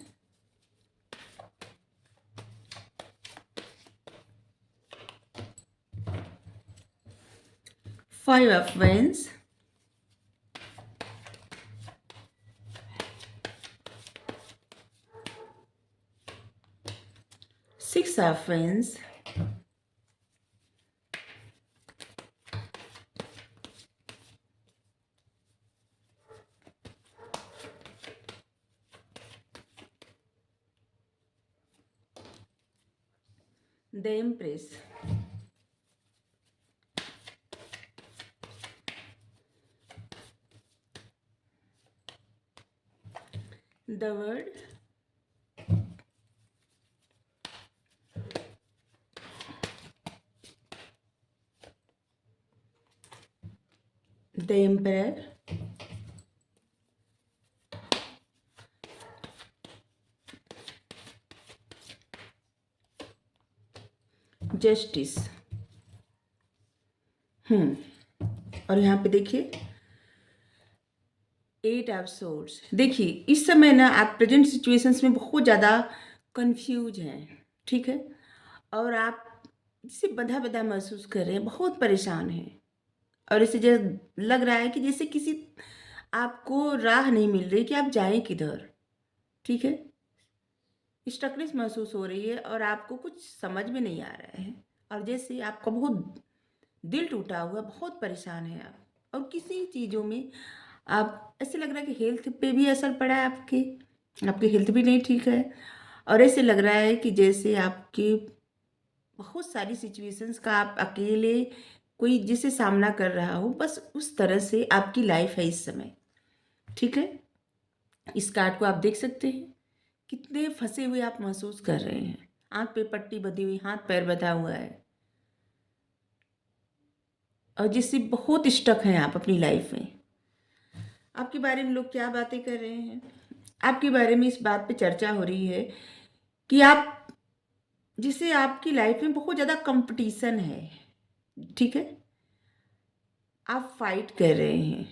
Speaker 1: Five of wands, six of wands, the empress, the world, the emperor, justice. और यहाँ पे देखिए एट ऑफ सोर्ड्स। देखिए इस समय ना आप प्रेजेंट सिचुएशंस में बहुत ज़्यादा कंफ्यूज हैं, ठीक है। और आप इसे बंधा बंधा महसूस कर रहे हैं, बहुत परेशान हैं। और इसे जो लग रहा है कि जैसे किसी आपको राह नहीं मिल रही कि आप जाएं किधर, ठीक है। स्टकनेस महसूस हो रही है और आपको कुछ समझ में नहीं आ रहा है। और जैसे आपका बहुत दिल टूटा हुआ, बहुत परेशान है आप। और किसी चीज़ों में आप ऐसे लग रहा है कि हेल्थ पे भी असर पड़ा है, आपकी हेल्थ भी नहीं ठीक है। और ऐसे लग रहा है कि जैसे आपके बहुत सारी सिचुएशंस का आप अकेले कोई जिसे सामना कर रहा हो, बस उस तरह से आपकी लाइफ है इस समय, ठीक है। इस कार्ड को आप देख सकते हैं, कितने फंसे हुए आप महसूस कर रहे हैं। आंख पे पट्टी बंधी हुई, हाथ पैर बंधा हुआ है, और जिससे बहुत स्टक हैं आप अपनी लाइफ में। आपके बारे में लोग क्या बातें कर रहे हैं, आपके बारे में इस बात पे चर्चा हो रही है कि आप जिसे आपकी लाइफ में बहुत ज़्यादा कंपटीशन है, ठीक है। आप फाइट कर रहे हैं,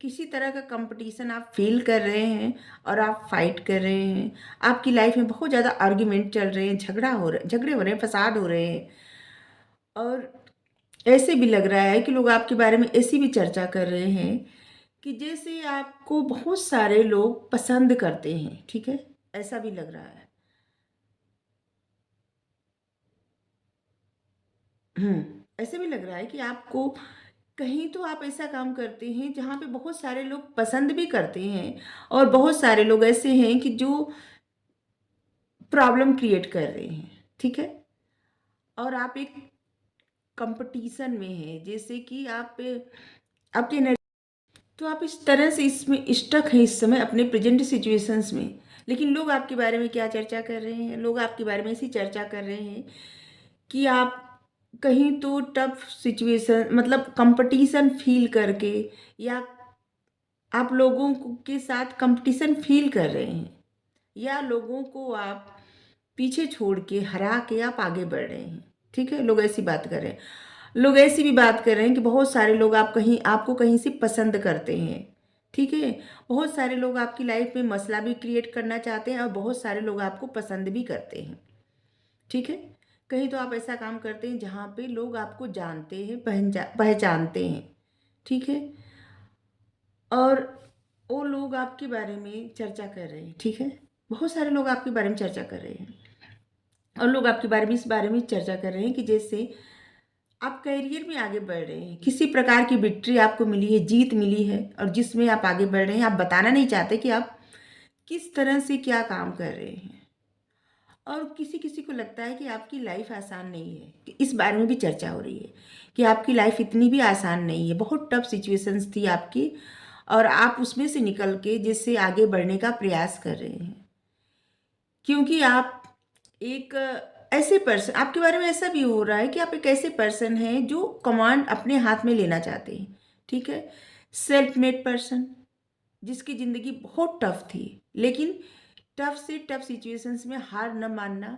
Speaker 1: किसी तरह का कंपटीशन आप फील कर रहे हैं और आप फाइट कर रहे हैं। आपकी लाइफ में बहुत ज़्यादा आर्ग्यूमेंट चल रहे हैं, झगड़े हो रहे हैं, फसाद हो रहे हैं। और ऐसे भी लग रहा है कि लोग आपके बारे में ऐसी भी चर्चा कर रहे हैं कि जैसे आपको बहुत सारे लोग पसंद करते हैं, ठीक है। ऐसा भी लग रहा है। ऐसे भी लग रहा है कि आपको कहीं तो आप ऐसा काम करते हैं जहाँ पे बहुत सारे लोग पसंद भी करते हैं, और बहुत सारे लोग ऐसे हैं कि जो प्रॉब्लम क्रिएट कर रहे हैं, ठीक है। और आप एक कंपटीशन में हैं, जैसे कि आप आपकी एनर्जी, तो आप इस तरह से इसमें स्टक हैं इस समय अपने प्रेजेंट सिचुएशंस में। लेकिन लोग आपके बारे में क्या चर्चा कर रहे हैं, लोग आपके बारे में ऐसी चर्चा कर रहे हैं कि आप कहीं तो टफ सिचुएशन, मतलब कंपटीशन फील करके, या आप लोगों के साथ कंपटीशन फील कर रहे हैं, या लोगों को आप पीछे छोड़ के हरा के आप आगे बढ़ रहे हैं, ठीक है। लोग ऐसी बात कर रहे हैं। लोग ऐसी भी बात कर रहे हैं कि बहुत सारे लोग आपको कहीं से पसंद करते हैं, ठीक है। बहुत सारे लोग आपकी लाइफ में मसला भी क्रिएट करना चाहते हैं, और बहुत सारे लोग आपको पसंद भी करते हैं, ठीक है। कहीं तो आप ऐसा काम करते हैं जहाँ पे लोग आपको जानते हैं, पहचानते हैं, ठीक है। और वो लोग आपके बारे में चर्चा कर रहे हैं, ठीक है। बहुत सारे लोग आपके बारे में चर्चा कर रहे हैं, और लोग आपके बारे में इस बारे में चर्चा कर रहे हैं कि जैसे आप करियर में आगे बढ़ रहे हैं, किसी प्रकार की विक्ट्री आपको मिली है, जीत मिली है, और जिसमें आप आगे बढ़ रहे हैं। आप बताना नहीं चाहते कि आप किस तरह से क्या काम कर रहे हैं। और किसी किसी को लगता है कि आपकी लाइफ आसान नहीं है, कि इस बारे में भी चर्चा हो रही है कि आपकी लाइफ इतनी भी आसान नहीं है, बहुत टफ सिचुएशंस थी आपकी, और आप उसमें से निकल के जिससे आगे बढ़ने का प्रयास कर रहे हैं। क्योंकि आप एक ऐसे पर्सन, आपके बारे में ऐसा भी हो रहा है कि आप एक ऐसे पर्सन हैं जो कमांड अपने हाथ में लेना चाहते हैं, ठीक है। सेल्फ मेड पर्सन, जिसकी ज़िंदगी बहुत टफ थी, लेकिन टफ से टफ सिचुएशंस में हार न मानना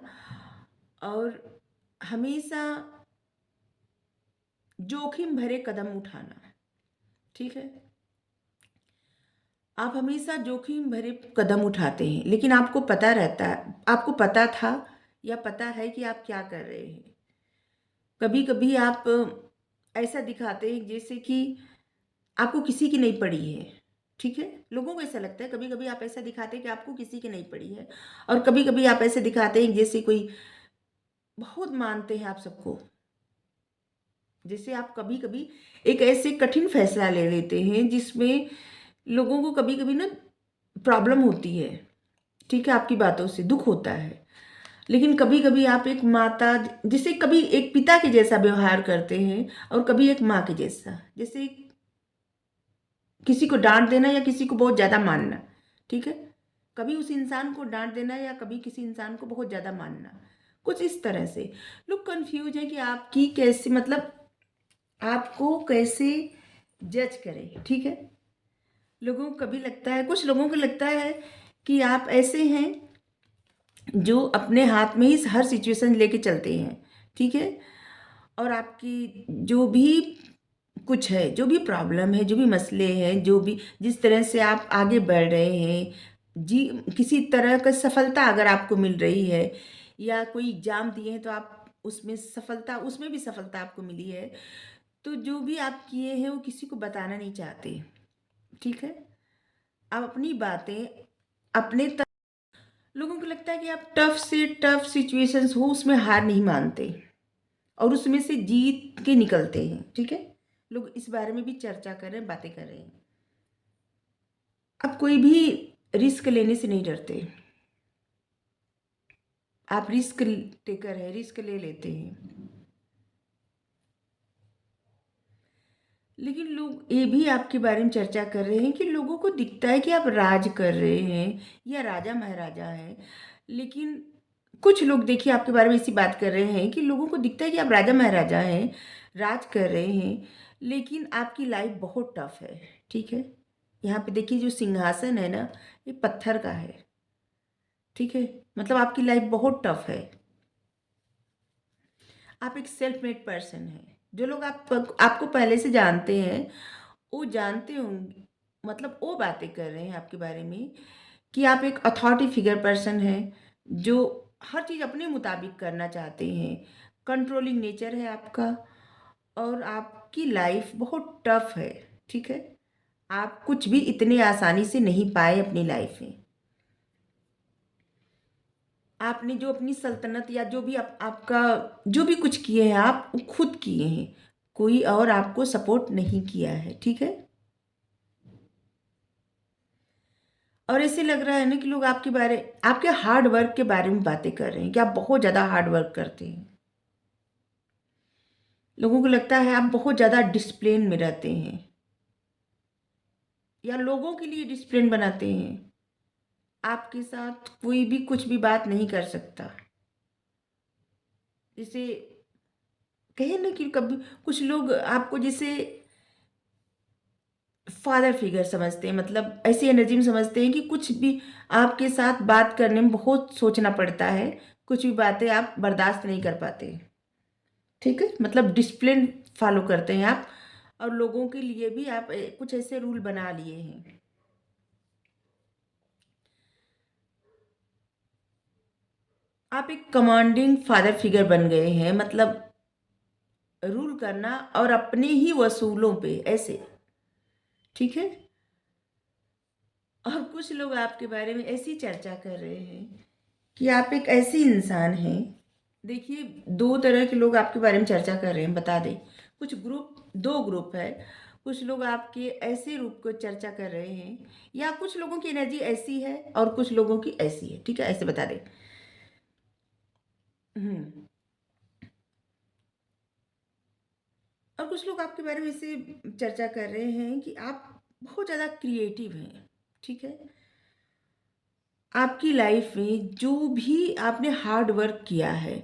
Speaker 1: और हमेशा जोखिम भरे कदम उठाना। ठीक है, आप हमेशा जोखिम भरे कदम उठाते हैं, लेकिन आपको पता रहता है, आपको पता था या पता है कि आप क्या कर रहे हैं। कभी कभी आप ऐसा दिखाते हैं जैसे कि आपको किसी की नहीं पड़ी है। ठीक है, लोगों को ऐसा लगता है, कभी कभी आप ऐसा दिखाते हैं कि आपको किसी की नहीं पड़ी है, और कभी कभी आप ऐसे दिखाते हैं जैसे कोई बहुत मानते हैं आप सबको। जैसे आप कभी कभी एक ऐसे कठिन फैसला ले लेते हैं जिसमें लोगों को कभी कभी ना प्रॉब्लम होती है। ठीक है, आपकी बातों से दुख होता है, लेकिन कभी कभी आप एक माता, जैसे कभी एक पिता के जैसा व्यवहार करते हैं और कभी एक माँ के जैसा। जैसे किसी को डांट देना या किसी को बहुत ज़्यादा मानना। ठीक है, कभी उस इंसान को डांट देना या कभी किसी इंसान को बहुत ज़्यादा मानना, कुछ इस तरह से। लोग कंफ्यूज हैं कि आपकी कैसे, मतलब आपको कैसे जज करें। ठीक है, लोगों को कभी लगता है, कुछ लोगों को लगता है कि आप ऐसे हैं जो अपने हाथ में ही हर सिचुएशन लेके चलते हैं। ठीक है, और आपकी जो भी कुछ है, जो भी प्रॉब्लम है, जो भी मसले हैं, जो भी जिस तरह से आप आगे बढ़ रहे हैं, जी, किसी तरह का सफलता अगर आपको मिल रही है या कोई एग्ज़ाम दिए हैं तो आप उसमें सफलता, उसमें भी सफलता आपको मिली है, तो जो भी आप किए हैं वो किसी को बताना नहीं चाहते। ठीक है, आप अपनी बातें अपने तक, लोगों को लगता है कि आप टफ से टफ सिचुएशंस हो उसमें हार नहीं मानते और उसमें से जीत के निकलते हैं। ठीक है, लोग इस बारे में भी चर्चा कर रहे हैं, बातें कर रहे हैं। आप कोई भी रिस्क लेने से नहीं डरते, आप रिस्क टेकर है, रिस्क ले लेते हैं। लेकिन लोग ये भी आपके बारे में चर्चा कर रहे हैं कि लोगों को दिखता है कि आप राज कर रहे हैं या राजा महाराजा हैं, लेकिन कुछ लोग देखिए आपके बारे में ऐसी बात कर रहे हैं कि लोगों को दिखता है कि आप राजा महाराजा हैं, राज कर रहे हैं, लेकिन आपकी लाइफ बहुत टफ है। ठीक है, यहाँ पे देखिए जो सिंहासन है ना, ये पत्थर का है। ठीक है, मतलब आपकी लाइफ बहुत टफ है। आप एक सेल्फ मेड पर्सन हैं। जो लोग आपको पहले से जानते हैं वो जानते होंगे, मतलब वो बातें कर रहे हैं आपके बारे में कि आप एक अथॉरिटी फिगर पर्सन हैं जो हर चीज़ अपने मुताबिक करना चाहते हैं। कंट्रोलिंग नेचर है आपका और आपकी लाइफ बहुत टफ है। ठीक है, आप कुछ भी इतने आसानी से नहीं पाए अपनी लाइफ में। आपने जो अपनी सल्तनत या जो भी आपका जो भी कुछ किए हैं आप वो खुद किए हैं, कोई और आपको सपोर्ट नहीं किया है। ठीक है, और ऐसे लग रहा है ना कि लोग आपके हार्ड वर्क के बारे में बातें कर रहे हैं कि आप बहुत ज़्यादा हार्ड वर्क करते हैं। लोगों को लगता है आप बहुत ज़्यादा डिसिप्लिन में रहते हैं या लोगों के लिए डिसिप्लिन बनाते हैं। आपके साथ कोई भी कुछ भी बात नहीं कर सकता। जैसे कहे ना कि कभी कुछ लोग आपको जैसे फादर फिगर समझते हैं, मतलब ऐसी एनर्जी में समझते हैं कि कुछ भी आपके साथ बात करने में बहुत सोचना पड़ता है, कुछ भी बातें आप बर्दाश्त नहीं कर पाते। ठीक है, मतलब डिसिप्लिन फॉलो करते हैं आप और लोगों के लिए भी आप कुछ ऐसे रूल बना लिए हैं। आप एक कमांडिंग फादर फिगर बन गए हैं, मतलब रूल करना और अपने ही वसूलों पे ऐसे। ठीक है, और कुछ लोग आपके बारे में ऐसी चर्चा कर रहे हैं कि आप एक ऐसी इंसान हैं। देखिए, दो तरह के लोग आपके बारे में चर्चा कर रहे हैं, बता दें। कुछ ग्रुप, दो ग्रुप है। कुछ लोग आपके ऐसे रूप को चर्चा कर रहे हैं या कुछ लोगों की एनर्जी ऐसी है और कुछ लोगों की ऐसी है। ठीक है, ऐसे बता दें। हम्म, और कुछ लोग आपके बारे में ऐसे चर्चा कर रहे हैं कि आप बहुत ज़्यादा क्रिएटिव हैं। ठीक है, आपकी लाइफ में जो भी आपने हार्ड वर्क किया है,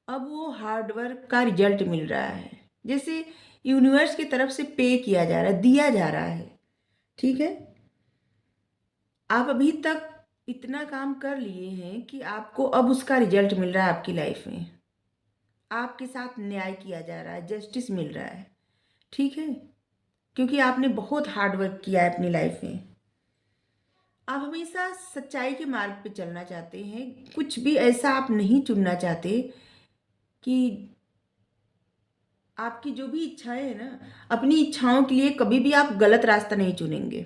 Speaker 1: अब वो हार्ड वर्क का रिजल्ट मिल रहा है। जैसे यूनिवर्स की तरफ से पे किया जा रहा है, दिया जा रहा है। ठीक है। आप अभी तक इतना काम कर लिए हैं कि आपको अब उसका रिजल्ट मिल रहा है आपकी लाइफ में। आपके साथ न्याय किया जा रहा है, जस्टिस मिल रहा है। ठीक है, क्योंकि आपने बहुत हार्ड वर्क किया है अपनी लाइफ में। आप हमेशा सच्चाई के मार्ग पे चलना चाहते हैं, कुछ भी ऐसा आप नहीं चुनना चाहते कि आपकी जो भी इच्छाएं हैं ना, अपनी इच्छाओं के लिए कभी भी आप गलत रास्ता नहीं चुनेंगे।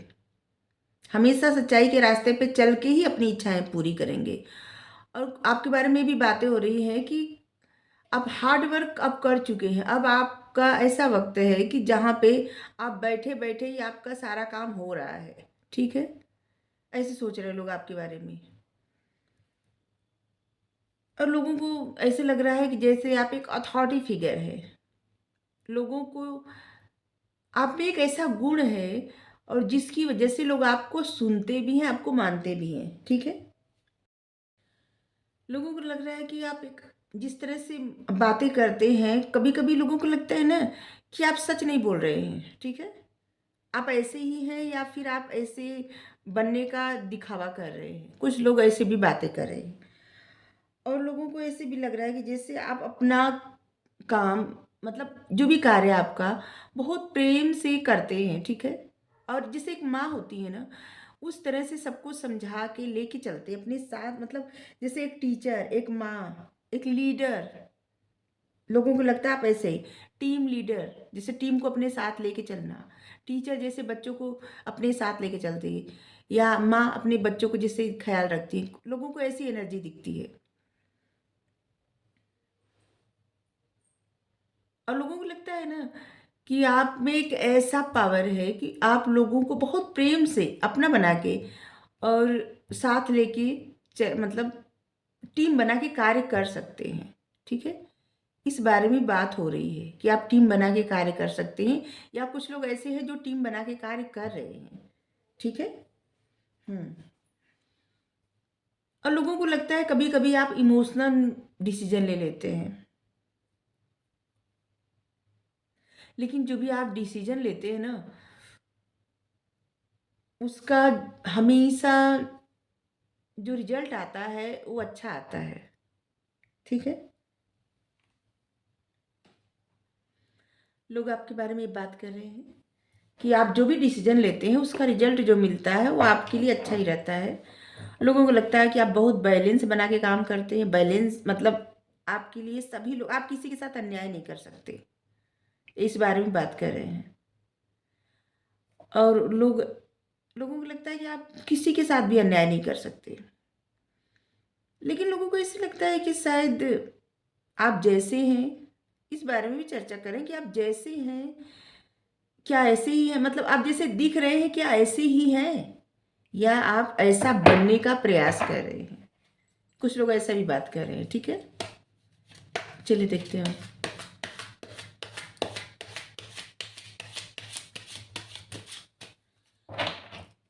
Speaker 1: हमेशा सच्चाई के रास्ते पे चल के ही अपनी इच्छाएं पूरी करेंगे। और आपके बारे में भी बातें हो रही हैं कि आप हार्ड वर्क अब कर चुके हैं। अब आपका ऐसा वक्त है कि जहाँ पे आप बैठे बैठे ही आपका सारा काम हो रहा है। ठीक है, ऐसे सोच रहे लोग आपके बारे में। और लोगों को ऐसे लग रहा है कि जैसे आप एक अथॉरिटी फिगर है। लोगों को आप में एक ऐसा गुण है और जिसकी वजह से लोग आपको सुनते भी हैं, आपको मानते भी हैं। ठीक है, लोगों को लग रहा है कि आप एक जिस तरह से बातें करते हैं, कभी कभी लोगों को लगता है ना कि आप सच नहीं बोल रहे हैं। ठीक है, आप ऐसे ही हैं या फिर आप ऐसे बनने का दिखावा कर रहे हैं। कुछ लोग ऐसे भी बातें कर रहे हैं। और लोगों को ऐसे भी लग रहा है कि जैसे आप अपना काम, मतलब जो भी कार्य आपका, बहुत प्रेम से करते हैं। ठीक है, और जैसे एक माँ होती है ना, उस तरह से सबको समझा के लेके चलते हैं अपने साथ। मतलब जैसे एक टीचर, एक माँ, एक लीडर। लोगों को लगता है आप ऐसे ही टीम लीडर, जैसे टीम को अपने साथ लेके चलना। टीचर जैसे बच्चों को अपने साथ लेके चलती है, या माँ अपने बच्चों को जैसे ख्याल रखती है। लोगों को ऐसी एनर्जी दिखती है। और लोगों को लगता है ना कि आप में एक ऐसा पावर है कि आप लोगों को बहुत प्रेम से अपना बना के और साथ लेके मतलब टीम बना के कार्य कर सकते हैं। ठीक है, इस बारे में बात हो रही है कि आप टीम बना के कार्य कर सकते हैं, या कुछ लोग ऐसे हैं जो टीम बना के कार्य कर रहे हैं। ठीक है। हम्म। और लोगों को लगता है कभी कभी आप इमोशनल डिसीजन ले लेते हैं, लेकिन जो भी आप डिसीजन लेते हैं ना, उसका हमेशा जो रिजल्ट आता है वो अच्छा आता है। ठीक है, लोग आपके बारे में बात कर रहे हैं कि आप जो भी डिसीजन लेते हैं उसका रिजल्ट जो मिलता है वो आपके लिए अच्छा ही रहता है। लोगों को लगता है कि आप बहुत बैलेंस बना के काम करते हैं। बैलेंस मतलब आपके लिए सभी लोग, आप किसी के साथ अन्याय नहीं कर सकते, इस बारे में बात कर रहे हैं। और लोगों को लगता है कि आप किसी के साथ भी अन्याय नहीं कर सकते। लेकिन लोगों को ऐसे लगता है कि शायद आप जैसे हैं, इस बारे में भी चर्चा करें कि आप जैसे हैं क्या ऐसे ही हैं, मतलब आप जैसे दिख रहे हैं क्या ऐसे ही हैं, या आप ऐसा बनने का प्रयास कर रहे हैं। कुछ लोग ऐसा भी बात कर रहे हैं। ठीक है, चलिए देखते हैं।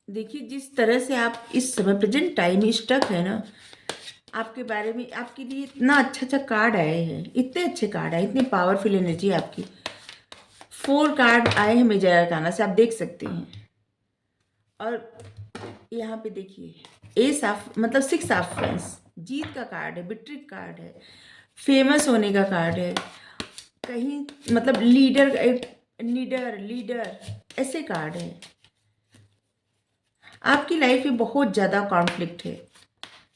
Speaker 1: देखिए, जिस तरह से आप इस समय प्रेजेंट टाइम स्टक है ना, आपके बारे में आपके लिए इतना अच्छा अच्छा कार्ड आए हैं, इतने अच्छे कार्ड आए, इतनी पावरफुल एनर्जी है आपकी। 4 कार्ड आए हैं मेजर अरकाना से, आप देख सकते हैं। और यहाँ पे देखिए एस ऑफ मतलब 6 ऑफ फैंस, जीत का कार्ड है, विक्ट्री कार्ड है, फेमस होने का कार्ड है, कहीं मतलब लीडर, लीडर लीडर ऐसे कार्ड है। आपकी लाइफ में बहुत ज़्यादा कॉन्फ्लिक्ट है।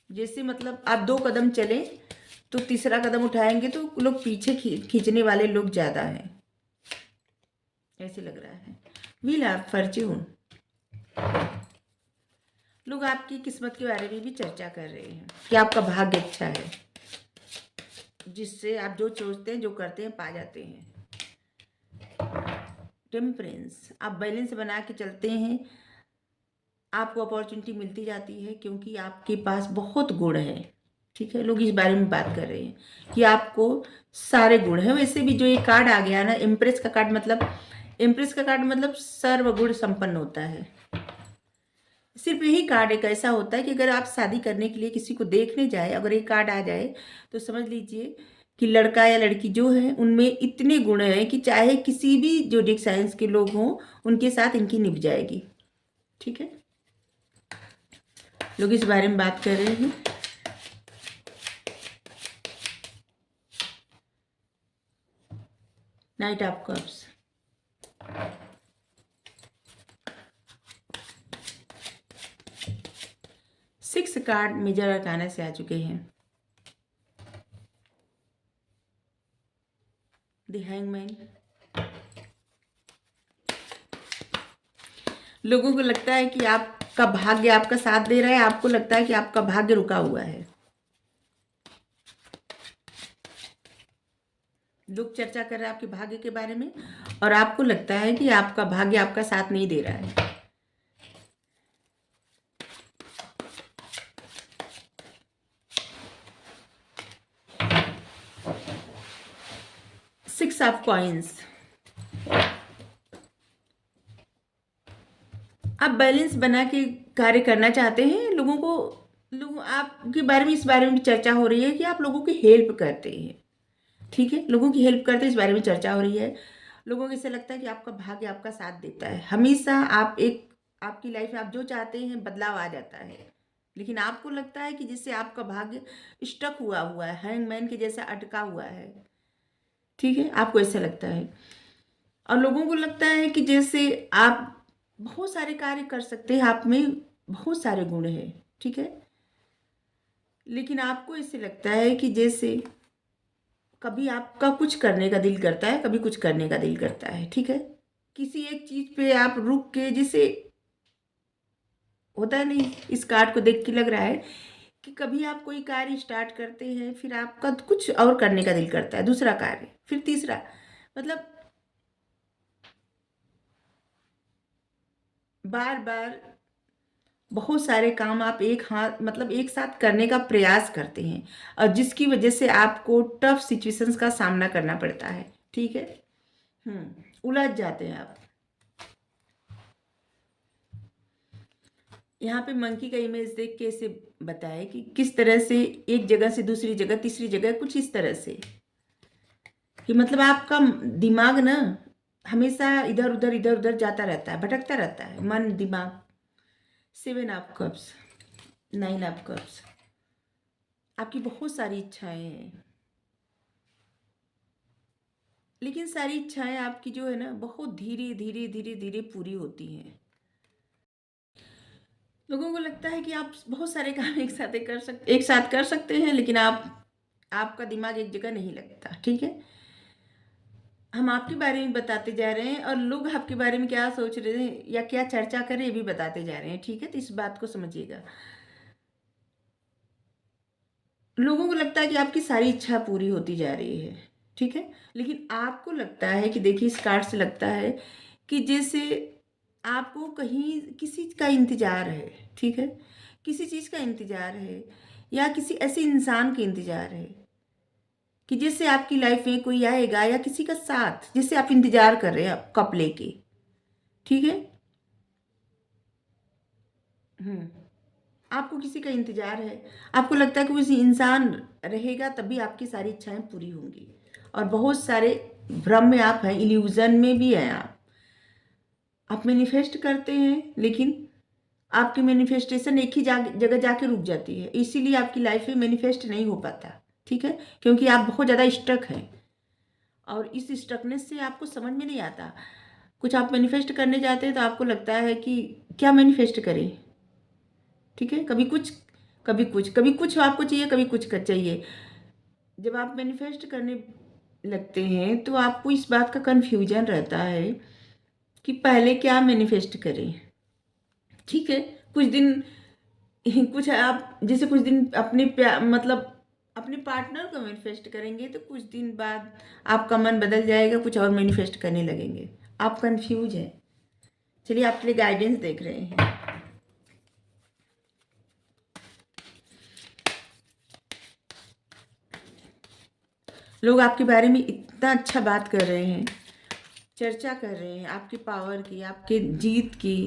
Speaker 1: जैसे मतलब आप 2 कदम चले तो तीसरा कदम उठाएंगे तो लोग पीछे खींचने वाले लोग ज़्यादा हैं, ऐसे लग रहा है। व्हील ऑफ फॉर्च्यून, लोग आपकी किस्मत के बारे में भी चर्चा कर रहे हैं कि आपका भाग्य अच्छा है, जिससे आप जो सोचते हैं जो करते हैं पा जाते हैं। टेम्परेंस, आप बैलेंस बना के चलते हैं, आपको अपॉर्चुनिटी मिलती जाती है क्योंकि आपके पास बहुत गुण हैं। ठीक है, लोग इस बारे में बात कर रहे हैं कि आपको सारे गुण हैं। वैसे भी जो ये कार्ड आ गया ना, इम्प्रेस का कार्ड, मतलब इम्प्रेस का कार्ड मतलब सर्वगुण संपन्न होता है। सिर्फ यही कार्ड एक ऐसा होता है कि अगर आप शादी करने के लिए किसी को देखने जाए, अगर ये कार्ड आ जाए तो समझ लीजिए कि लड़का या लड़की जो है उनमें इतने गुण हैं कि चाहे किसी भी जोडिक साइंस के लोग हों, उनके साथ इनकी निभ जाएगी। ठीक है, लोग इस बारे में बात कर रहे हैं। Knight of cups, 6 card major arcana से आ चुके हैं। द हैंगमैन, लोगों को लगता है कि आपका भाग्य आपका साथ दे रहा है, आपको लगता है कि आपका भाग्य रुका हुआ है। लोग चर्चा कर रहे हैं आपके भाग्य के बारे में और आपको लगता है कि आपका भाग्य आपका साथ नहीं दे रहा है। सिक्स ऑफ कॉइन्स, आप बैलेंस बना के कार्य करना चाहते हैं। लोग आपके बारे में इस बारे में भी चर्चा हो रही है कि आप लोगों की हेल्प करते हैं। ठीक है, लोगों की हेल्प करते हैं, इस बारे में चर्चा हो रही है। लोगों को ऐसा लगता है कि आपका भाग्य आपका साथ देता है। हमेशा आपकी लाइफ में आप जो चाहते हैं बदलाव आ जाता है, लेकिन आपको लगता है कि जिससे आपका भाग्य स्टक हुआ है, हैंगमैन के जैसा अटका हुआ है। ठीक है, आपको ऐसा लगता है और लोगों को लगता है कि जैसे आप बहुत सारे कार्य कर सकते हैं, आप में बहुत सारे गुण हैं। ठीक है, लेकिन आपको ऐसे लगता है कि जैसे कभी आपका कुछ करने का दिल करता है, कभी कुछ करने का दिल करता है। ठीक है, किसी एक चीज पे आप रुक के, जैसे होता है नहीं, इस कार्ड को देख के लग रहा है कि कभी आप कोई कार्य स्टार्ट करते हैं, फिर आपका कुछ और करने का दिल करता है, दूसरा कार्य, फिर तीसरा, मतलब बार बार बहुत सारे काम आप एक साथ करने का प्रयास करते हैं और जिसकी वजह से आपको टफ सिचुएशंस का सामना करना पड़ता है। ठीक है, उलझ जाते हैं आप। यहाँ पे मंकी का इमेज देख के इसे बताए कि किस तरह से एक जगह से दूसरी जगह, तीसरी जगह, कुछ इस तरह से कि मतलब आपका दिमाग ना हमेशा इधर उधर जाता रहता है, भटकता रहता है मन दिमाग। 7 ऑफ कप्स, 9 ऑफ कप्स, आपकी बहुत सारी इच्छाएं हैं, लेकिन सारी इच्छाएं आपकी जो है ना बहुत धीरे धीरे धीरे धीरे पूरी होती हैं। लोगों को लगता है कि आप बहुत सारे काम एक साथ कर सकते हैं, लेकिन आपका दिमाग एक जगह नहीं लगता। ठीक है, हम आपके बारे में बताते जा रहे हैं और लोग आपके बारे में क्या सोच रहे हैं या क्या चर्चा करें ये भी बताते जा रहे हैं। ठीक है, तो इस बात को समझिएगा। लोगों को लगता है कि आपकी सारी इच्छा पूरी होती जा रही है। ठीक है, लेकिन आपको लगता है कि देखिए, इस कार्ड से लगता है कि जैसे आपको कहीं किसी का इंतजार है। ठीक है, किसी चीज़ का इंतजार है या किसी ऐसे इंसान का इंतजार है कि जैसे आपकी लाइफ में कोई आएगा या किसी का साथ जिससे आप इंतजार कर रहे हैं कप लेके। ठीक है, आपको किसी का इंतजार है, आपको लगता है कि किसी इंसान रहेगा तभी आपकी सारी इच्छाएं पूरी होंगी और बहुत सारे भ्रम में आप हैं, इल्यूजन में भी हैं। आप मैनिफेस्ट करते हैं, लेकिन आपकी मैनिफेस्टेशन एक ही जगह जाके रुक जाती है, इसीलिए आपकी लाइफ में मैनिफेस्ट नहीं हो पाता। ठीक है, क्योंकि आप बहुत ज़्यादा स्टक हैं और इस स्टकनेस से आपको समझ में नहीं आता। कुछ आप मैनिफेस्ट करने जाते हैं तो आपको लगता है कि क्या मैनिफेस्ट करें। ठीक है, कभी कुछ आपको चाहिए, कभी कुछ कर चाहिए। जब आप मैनिफेस्ट करने लगते हैं तो आपको इस बात का कन्फ्यूजन रहता है कि पहले क्या मैनिफेस्ट करें। ठीक है, कुछ दिन कुछ आप जैसे कुछ दिन मतलब अपने पार्टनर को मैनिफेस्ट करेंगे तो कुछ दिन बाद आपका मन बदल जाएगा, कुछ और मैनिफेस्ट करने लगेंगे। आप कंफ्यूज हैं। चलिए आपके लिए गाइडेंस देख रहे हैं। लोग आपके बारे में इतना अच्छा बात कर रहे हैं, चर्चा कर रहे हैं आपकी पावर की, आपके जीत की,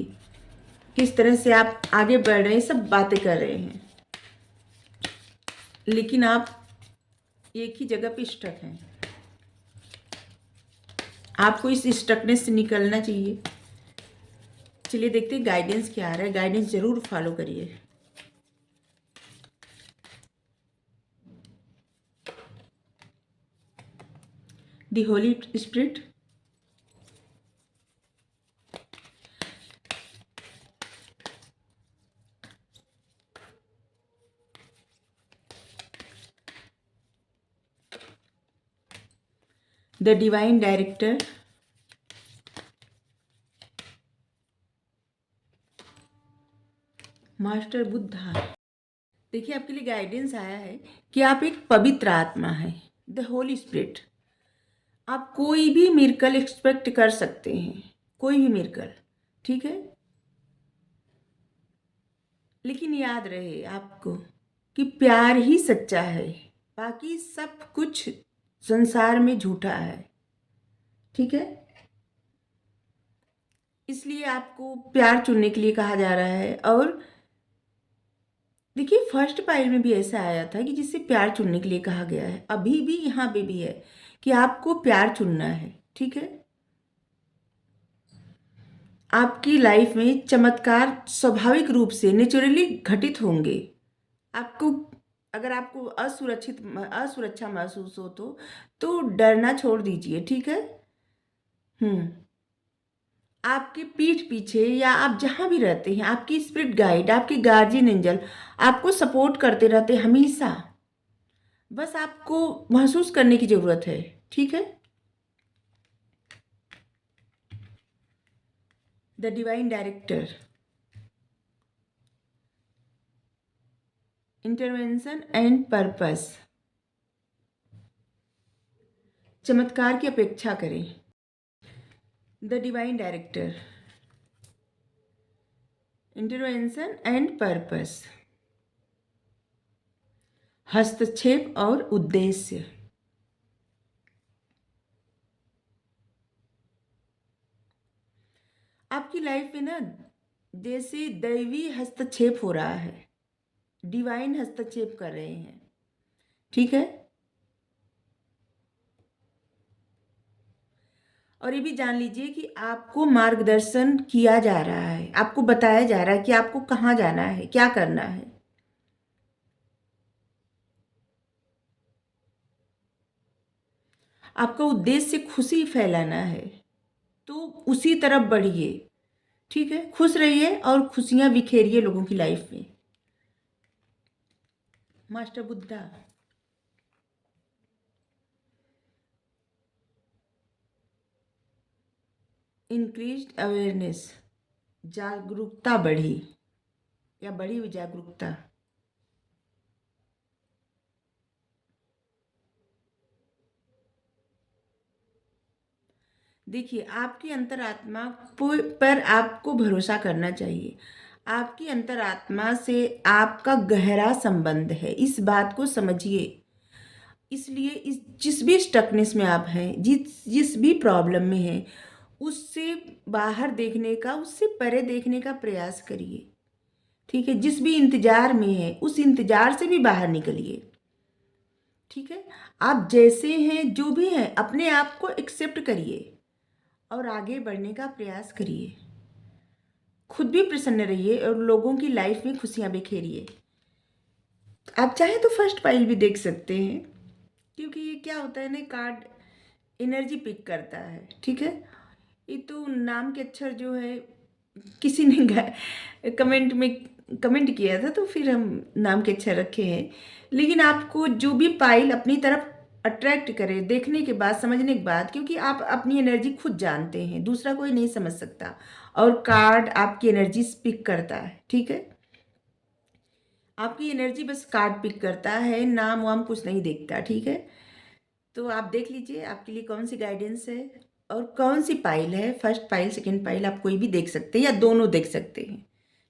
Speaker 1: किस तरह से आप आगे बढ़ रहे हैं, सब बातें कर रहे हैं, लेकिन आप एक ही जगह पे स्टक हैं। आपको इस स्टकनेस से निकलना चाहिए। चलिए देखते हैं गाइडेंस क्या आ रहा है। गाइडेंस जरूर फॉलो करिए। The Holi spirit, the divine director, master Buddha. देखिए आपके लिए गाइडेंस आया है कि आप एक पवित्र आत्मा है, द होली स्पिरिट। आप कोई भी मिरेकल एक्सपेक्ट कर सकते हैं, कोई भी मिरेकल, ठीक है। लेकिन याद रहे आपको कि प्यार ही सच्चा है, बाकी सब कुछ संसार में झूठा है, ठीक है। इसलिए आपको प्यार चुनने के लिए कहा जा रहा है। और देखिए फर्स्ट पाइल में भी ऐसा आया था कि जिससे प्यार चुनने के लिए कहा गया है, अभी भी यहाँ पे भी है कि आपको प्यार चुनना है, ठीक है। आपकी लाइफ में चमत्कार स्वाभाविक रूप से नेचुरली घटित होंगे। आपको अगर आपको असुरक्षा महसूस हो तो डरना छोड़ दीजिए, ठीक है। आपके पीठ पीछे या आप जहाँ भी रहते हैं, आपकी स्पिरिट गाइड, आपके गार्जियन एंजल आपको सपोर्ट करते रहते हैं हमेशा। बस आपको महसूस करने की ज़रूरत है, ठीक है। The divine director, intervention and purpose. चमत्कार की अपेक्षा करें। The divine director, intervention and purpose, हस्तक्षेप और उद्देश्य। आपकी लाइफ में ना जैसे दैवी हस्तक्षेप हो रहा है, डिवाइन हस्तक्षेप कर रहे हैं, ठीक है। और ये भी जान लीजिए कि आपको मार्गदर्शन किया जा रहा है, आपको बताया जा रहा है कि आपको कहाँ जाना है, क्या करना है। आपका उद्देश्य खुशी फैलाना है, तो उसी तरफ बढ़िए, ठीक है। खुश रहिए और खुशियां बिखेरिए लोगों की लाइफ में। मास्टर बुद्धा, इंक्रीज्ड अवेयरनेस, जागरूकता बढ़ी या बढ़ी हुई जागरूकता। देखिए आपकी अंतरात्मा पर आपको भरोसा करना चाहिए। आपकी अंतरात्मा से आपका गहरा संबंध है, इस बात को समझिए। इसलिए इस जिस भी स्टकनेस में आप हैं, जिस जिस भी प्रॉब्लम में हैं, उससे बाहर देखने का, उससे परे देखने का प्रयास करिए, ठीक है। जिस भी इंतजार में है उस इंतजार से भी बाहर निकलिए, ठीक है। आप जैसे हैं, जो भी हैं, अपने आप को एक्सेप्ट करिए और आगे बढ़ने का प्रयास करिए। खुद भी प्रसन्न रहिए और लोगों की लाइफ में खुशियां बिखेरिए। आप चाहें तो फर्स्ट पाइल भी देख सकते हैं, क्योंकि ये क्या होता है ना, कार्ड एनर्जी पिक करता है, ठीक है। ये तो नाम के अक्षर जो है किसी ने कमेंट में कमेंट किया था, तो फिर हम नाम के अक्षर रखे हैं। लेकिन आपको जो भी पाइल अपनी तरफ अट्रैक्ट करे, देखने के बाद, समझने के बाद, क्योंकि आप अपनी एनर्जी खुद जानते हैं, दूसरा कोई नहीं समझ सकता। और कार्ड आपकी एनर्जी पिक करता है, ठीक है। आपकी एनर्जी बस कार्ड पिक करता है, नाम वाम कुछ नहीं देखता, ठीक है। तो आप देख लीजिए आपके लिए कौन सी गाइडेंस है और कौन सी पाइल है। फर्स्ट पाइल, सेकंड पाइल, आप कोई भी देख सकते हैं या दोनों देख सकते हैं,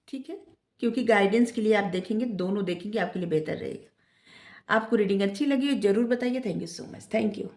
Speaker 1: ठीक है। क्योंकि गाइडेंस के लिए आप देखेंगे, दोनों देखेंगे, आपके लिए बेहतर रहेगा। आपको रीडिंग अच्छी लगी हो जरूर बताइए। Thank you so much. Thank you.